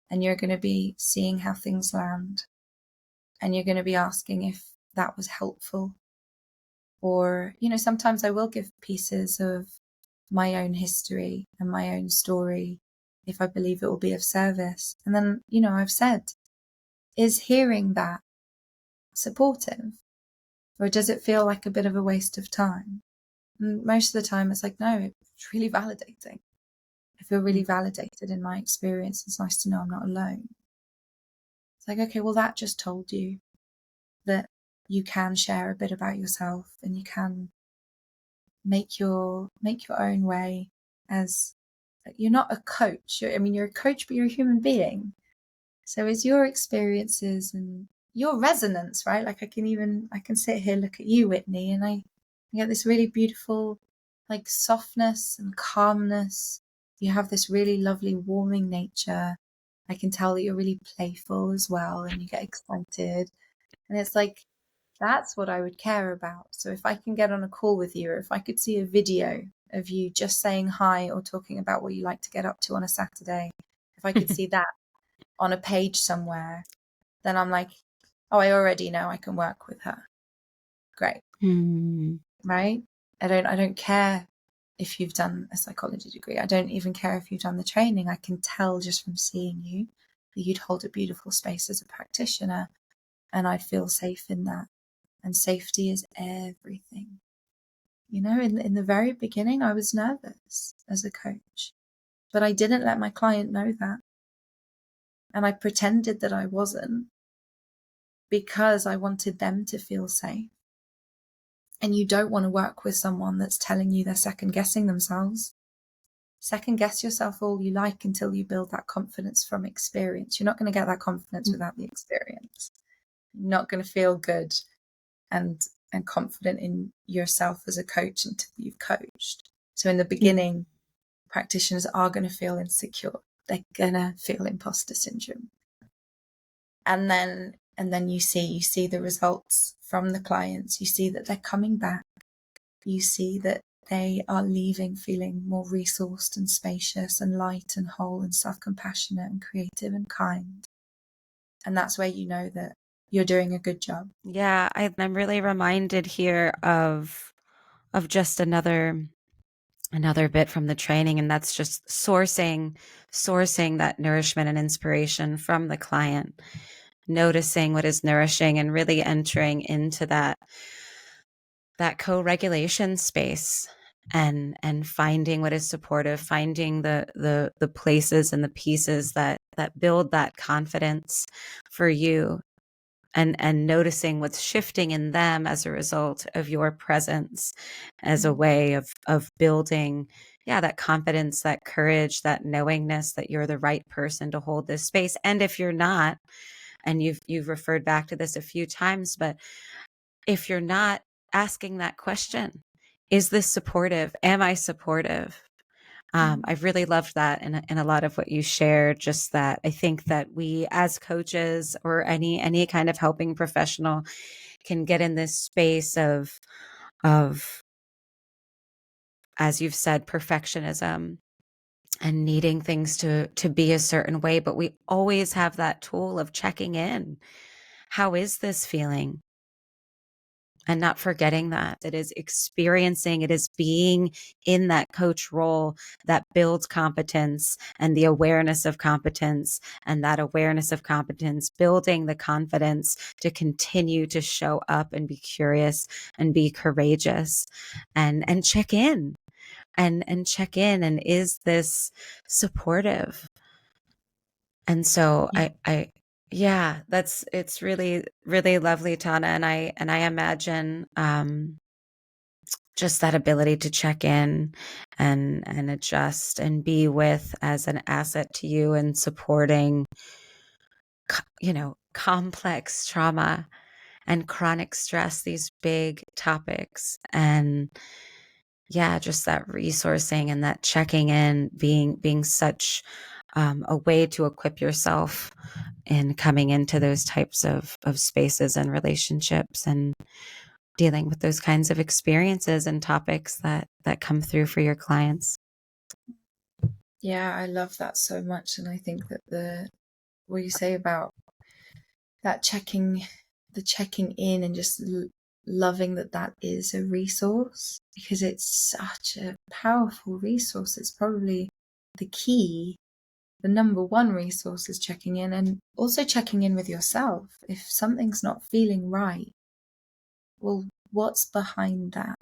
and you're gonna be seeing how things land, and you're gonna be asking if that was helpful. Or, sometimes I will give pieces of my own history and my own story if I believe it will be of service. And then, I've said, is hearing that supportive? Or does it feel like a bit of a waste of time? And most of the time it's like, no, it's really validating. I feel really validated in my experience. It's nice to know I'm not alone. It's like, okay, well, that just told you that you can share a bit about yourself and you can make your own way. As you're not a coach. You're a coach, but you're a human being. So is your experiences and your resonance, right? Like I can sit here, look at you, Whitney, and I get this really beautiful, like, softness and calmness. You have this really lovely, warming nature. I can tell that you're really playful as well, and you get excited. And it's like, that's what I would care about. So if I can get on a call with you, or if I could see a video of you just saying hi or talking about what you like to get up to on a Saturday, if I could see that on a page somewhere, then I'm like, oh, I already know I can work with her. Great. Right? I don't care if you've done a psychology degree. I don't even care if you've done the training. I can tell just from seeing you that you'd hold a beautiful space as a practitioner, and I'd feel safe in that. And safety is everything. In the very beginning, I was nervous as a coach, but I didn't let my client know that. And I pretended that I wasn't, because I wanted them to feel safe. And you don't want to work with someone that's telling you they're second guessing themselves. Second guess yourself all you like until you build that confidence from experience. You're not going to get that confidence without the experience. You're not going to feel good and confident in yourself as a coach until you've coached. So in the beginning, practitioners are going to feel insecure. They're going to feel imposter syndrome. And then you see the results from the clients. You see that they're coming back. You see that they are leaving feeling more resourced and spacious and light and whole and self-compassionate and creative and kind. And that's where you know that you're doing a good job. Yeah, I'm really reminded here of just another bit from the training, and that's just sourcing that nourishment and inspiration from the client, noticing what is nourishing and really entering into that co-regulation space, and finding what is supportive, finding the places and the pieces that build that confidence for you, and noticing what's shifting in them as a result of your presence, as a way of building, that confidence, that courage, that knowingness that you're the right person to hold this space. And if you're not, and you've referred back to this a few times, but if you're not asking that question, is this supportive? Am I supportive? I've really loved that in a lot of what you shared, just that I think that we as coaches or any kind of helping professional can get in this space of, as you've said, perfectionism and needing things to be a certain way, but we always have that tool of checking in. How is this feeling? And not forgetting that it is experiencing, it is being in that coach role that builds competence and the awareness of competence, and that awareness of competence building the confidence to continue to show up and be curious and be courageous and check in and check in. And is this supportive? And so Yeah. yeah, it's really, really lovely, Tana. And I imagine, just that ability to check in and adjust and be with as an asset to you and supporting, complex trauma and chronic stress, these big topics. And yeah, just that resourcing and that checking in being such a way to equip yourself in coming into those types of spaces and relationships and dealing with those kinds of experiences and topics that come through for your clients. Yeah, I love that so much. And I think that what you say about that the checking in and just loving that is a resource, because it's such a powerful resource. It's probably the key, the number one resource is checking in, and also checking in with yourself. If something's not feeling right, well, what's behind that,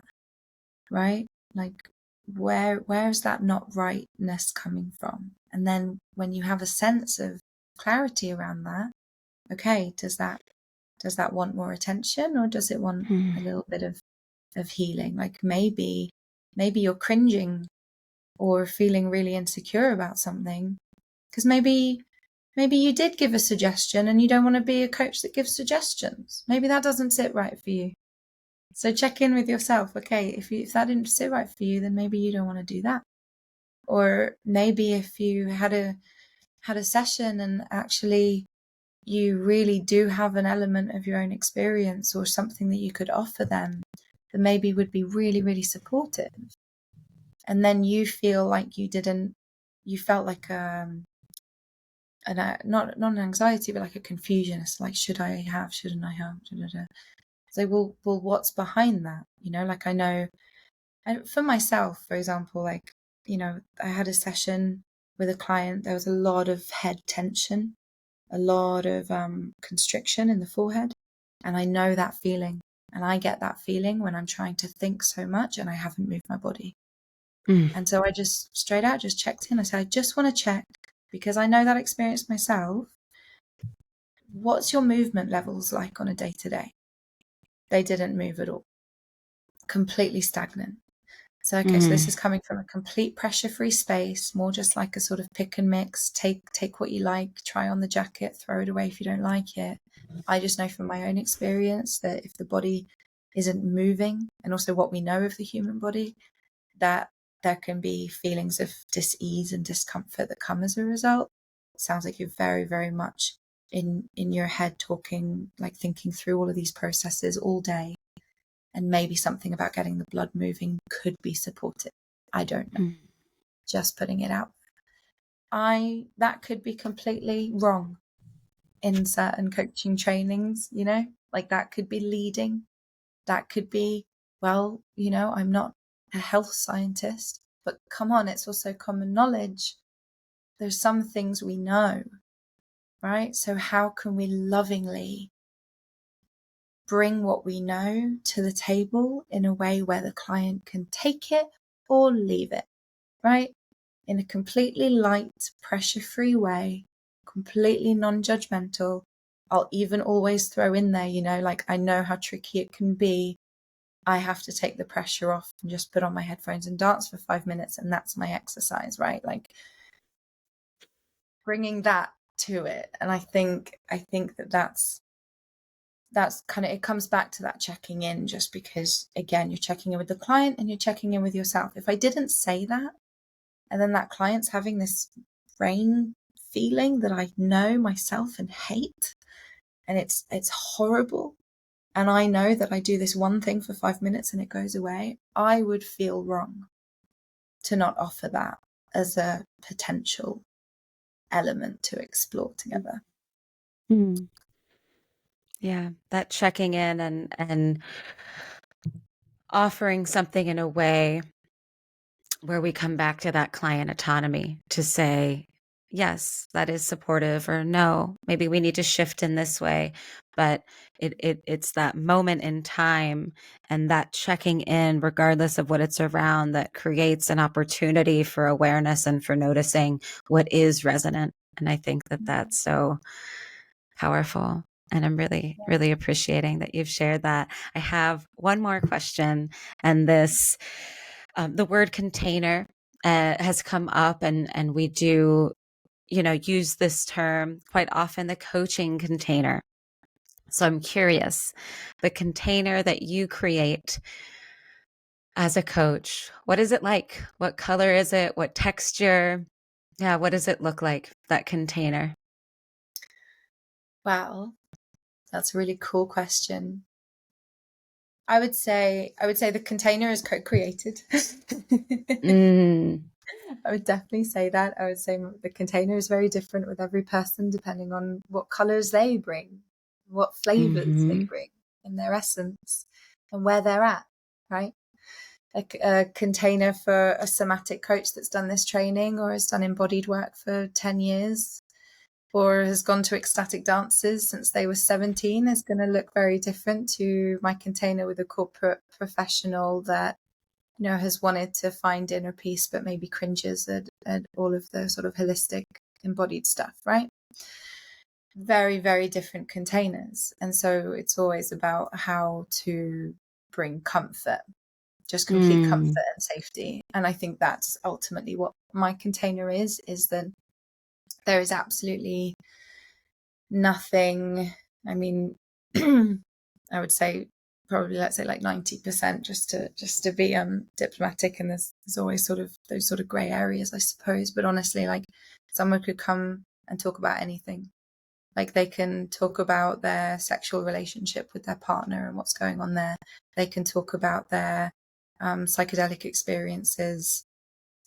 right? Like, where's that not rightness coming from? And then when you have a sense of clarity around that, okay, does that want more attention, or does it want a little bit of healing? Like maybe you're cringing or feeling really insecure about something because maybe you did give a suggestion and you don't want to be a coach that gives suggestions. Maybe that doesn't sit right for you. So check in with yourself. Okay, if that didn't sit right for you, then maybe you don't want to do that. Or maybe if you had a session and actually you really do have an element of your own experience or something that you could offer them that maybe would be really, really supportive. And then you feel like you felt like not an anxiety, but like a confusion. It's like, shouldn't I have? Da, da, da. So, well, what's behind that? Like I know, and for myself, for example, like, I had a session with a client. There was a lot of head tension, a lot of constriction in the forehead. And I know that feeling. And I get that feeling when I'm trying to think so much and I haven't moved my body. And so I just straight out just checked in. I said, I just want to check, because I know that experience myself. What's your movement levels like on a day-to-day? They didn't move at all. Completely stagnant. So, okay, so this is coming from a complete pressure-free space, more just like a sort of pick and mix, take what you like, try on the jacket, throw it away if you don't like it. I just know from my own experience that if the body isn't moving, and also what we know of the human body, that there can be feelings of dis-ease and discomfort that come as a result. It sounds like you're very, very much in your head talking, like thinking through all of these processes all day. And maybe something about getting the blood moving could be supportive. I don't know. Just putting it out. That could be completely wrong in certain coaching trainings, like that could be leading. That could be, well, I'm not a health scientist, but come on, it's also common knowledge. There's some things we know, right? So how can we lovingly bring what we know to the table in a way where the client can take it or leave it, right? In a completely light, pressure-free way, completely non-judgmental. I'll even always throw in there, like I know how tricky it can be. I have to take the pressure off and just put on my headphones and dance for 5 minutes, and that's my exercise, right? Like bringing that to it. And I think that's kind of, it comes back to that checking in, just because, again, you're checking in with the client and you're checking in with yourself. If I didn't say that, And then that client's having this brain feeling that I know myself and hate, and it's horrible. And I know that I do this one thing for 5 minutes and it goes away. I would feel wrong to not offer that as a potential element to explore together. Mm. Yeah, that checking in and offering something in a way where we come back to that client autonomy to say, yes, that is supportive, or no, maybe we need to shift in this way. But it's that moment in time and that checking in, regardless of what it's around, that creates an opportunity for awareness and for noticing what is resonant. And I think that that's so powerful. And I'm really, really appreciating that you've shared that. I have one more question, and this, the word container has come up, and we do, use this term quite often, the coaching container. So I'm curious, the container that you create as a coach, what is it like? What color is it? What texture? Yeah, what does it look like, that container? Wow, that's a really cool question. I would say the container is co-created. Mm. I would definitely say that. I would say the container is very different with every person, depending on what colors they bring, what flavors they bring in their essence, and where they're at, right? A container for a somatic coach that's done this training or has done embodied work for 10 years or has gone to ecstatic dances since they were 17 is going to look very different to my container with a corporate professional that has wanted to find inner peace but maybe cringes at all of the sort of holistic embodied stuff, right? Very, very different containers. And so it's always about how to bring comfort, just complete comfort and safety. And I think that's ultimately what my container is that there is absolutely nothing. I mean, I would say probably, let's say, like 90%, just to be diplomatic, and there's always sort of those sort of gray areas, I suppose. But honestly, like, someone could come and talk about anything. Like, they can talk about their sexual relationship with their partner and what's going on there. They can talk about their psychedelic experiences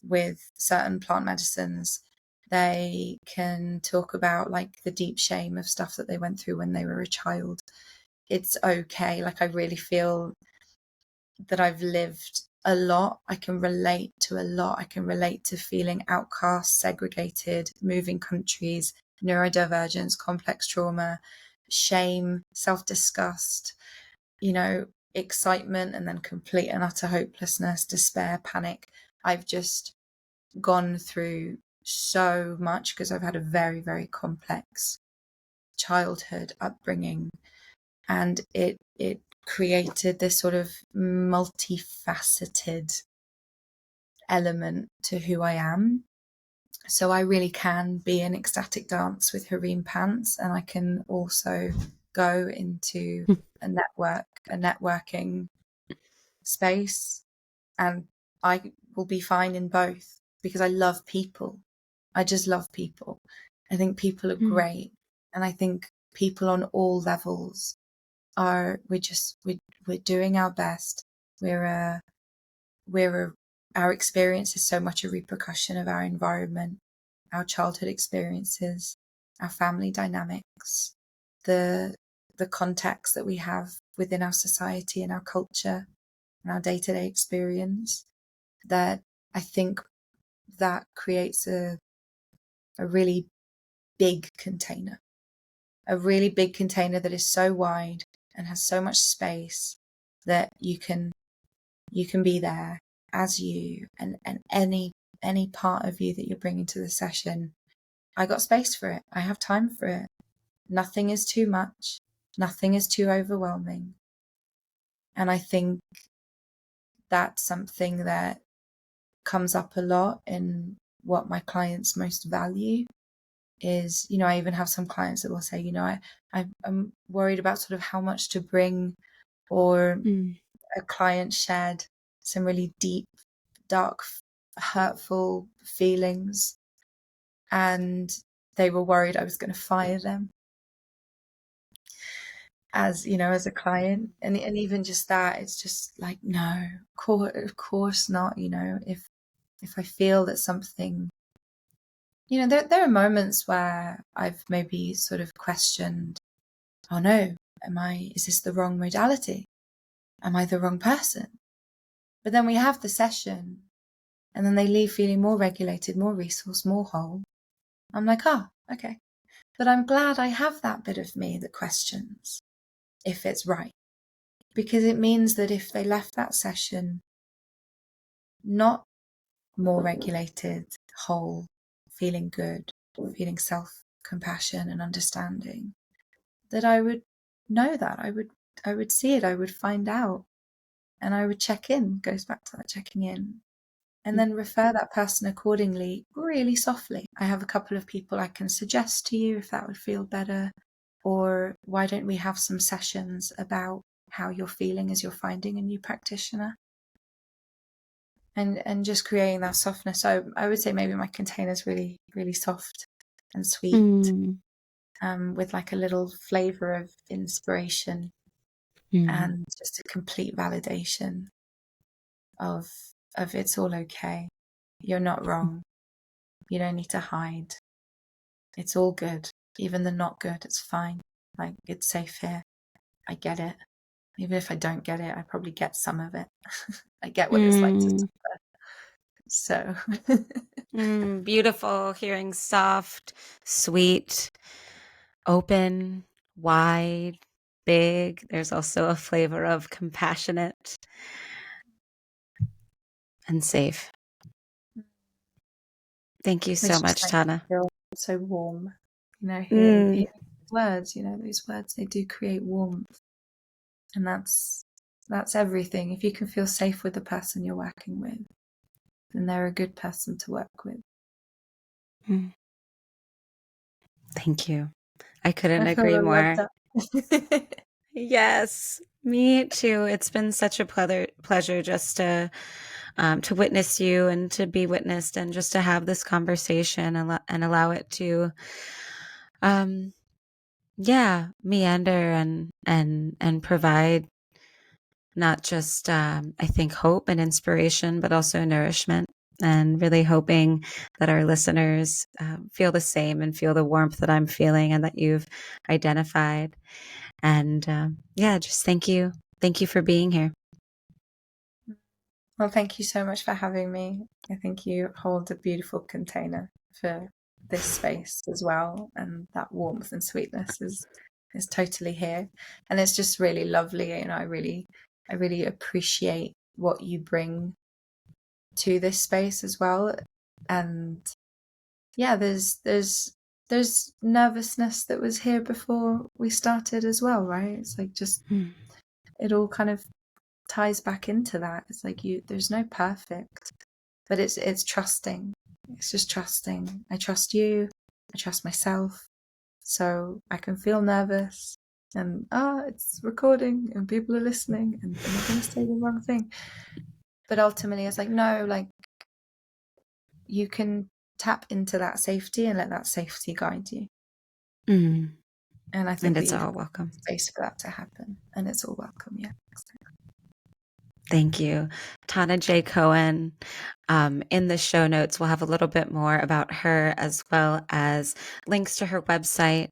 with certain plant medicines. They can talk about like the deep shame of stuff that they went through when they were a child. It's okay. Like, I really feel that I've lived a lot. I can relate to a lot. I can relate to feeling outcast, segregated, moving countries, neurodivergence, complex trauma, shame, self-disgust, excitement, and then complete and utter hopelessness, despair, panic. I've just gone through so much because I've had a very, very complex childhood upbringing, and it created this sort of multifaceted element to who I am. So I really can be in ecstatic dance with harem pants, and I can also go into a networking space, and I will be fine in both because I love people. I just love people. I think people are great, and I think people on all levels we're doing our best. Our experience is so much a repercussion of our environment, our childhood experiences, our family dynamics, the context that we have within our society and our culture and our day-to-day experience, that I think that creates a really big container, that is so wide and has so much space that you can be there as you, and any part of you that you're bringing to the session. I got space for it. I have time for it. Nothing is too much. Nothing is too overwhelming. And I think that's something that comes up a lot in what my clients most value is, I even have some clients that will say, I'm worried about sort of how much to bring, or a client shared some really deep, dark hurtful feelings, and they were worried I was going to fire them as a client. And even just that, it's just like, no, of course not. If I feel that something, there are moments where I've maybe sort of questioned, oh no, is this the wrong modality? Am I the wrong person? But then we have the session, and then they leave feeling more regulated, more resourced, more whole. I'm like, okay. But I'm glad I have that bit of me that questions if it's right. Because it means that if they left that session not more regulated, whole, feeling good, feeling self-compassion and understanding, that I would know that. I would see it, I would find out, and I would check in, goes back to that checking in, and then refer that person accordingly, really softly. I have a couple of people I can suggest to you if that would feel better, or why don't we have some sessions about how you're feeling as you're finding a new practitioner, and just creating that softness. So I would say maybe my container is really, really soft and sweet, with like a little flavor of inspiration and just a complete validation of it's all okay. You're not wrong. You don't need to hide. It's all good. Even the not good, it's fine. Like, it's safe here. I get it. Even if I don't get it, I probably get some of it. I get what it's like to suffer. So Beautiful. Hearing soft, sweet, open, wide, big. There's also a flavor of compassionate and safe. Thank you so much, Tana. Feel so warm. Hearing words, those words, they do create warmth. And that's everything. If you can feel safe with the person you're working with, then they're a good person to work with. Thank you. I couldn't agree more. Yes, me too. It's been such a pleasure just to witness you and to be witnessed, and just to have this conversation and allow it to, meander and provide not just, I think, hope and inspiration, but also nourishment. And really hoping that our listeners feel the same and feel the warmth that I'm feeling and that you've identified. And just thank you. Thank you for being here. Well, thank you so much for having me. I think you hold a beautiful container for this space as well. And that warmth and sweetness is totally here. And it's just really lovely. I really appreciate what you bring to this space as well. And there's nervousness that was here before we started as well, right? It's like just it all kind of ties back into that. It's like there's no perfect, but it's trusting. It's just trusting. I trust you, I trust myself, so I can feel nervous and it's recording and people are listening and they're not going to say the wrong thing. But ultimately it's like, no, like, you can tap into that safety and let that safety guide you. And I think it's all welcome. Space for that to happen, and it's all welcome. Yeah. Thank you. Tana J. Cohen. In the show notes, we'll have a little bit more about her, as well as links to her website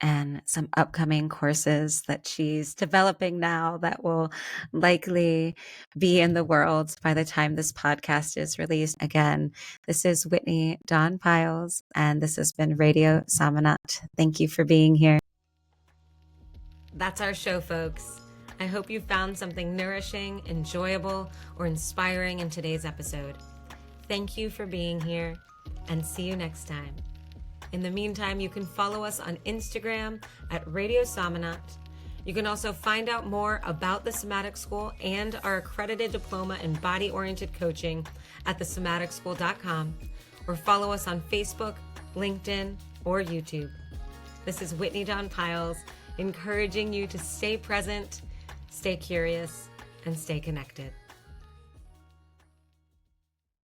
and some upcoming courses that she's developing now that will likely be in the world by the time this podcast is released. Again, this is Whitney Dawn Pyles, and this has been Radio Somanaut. Thank you for being here. That's our show, folks. I hope you found something nourishing, enjoyable, or inspiring in today's episode. Thank you for being here, and see you next time. In the meantime, you can follow us on Instagram at Radio Somanaut. You can also find out more about the Somatic School and our accredited diploma in body-oriented coaching at thesomaticschool.com, or follow us on Facebook, LinkedIn, or YouTube. This is Whitney Dawn Pyles, encouraging you to stay present, stay curious, and stay connected.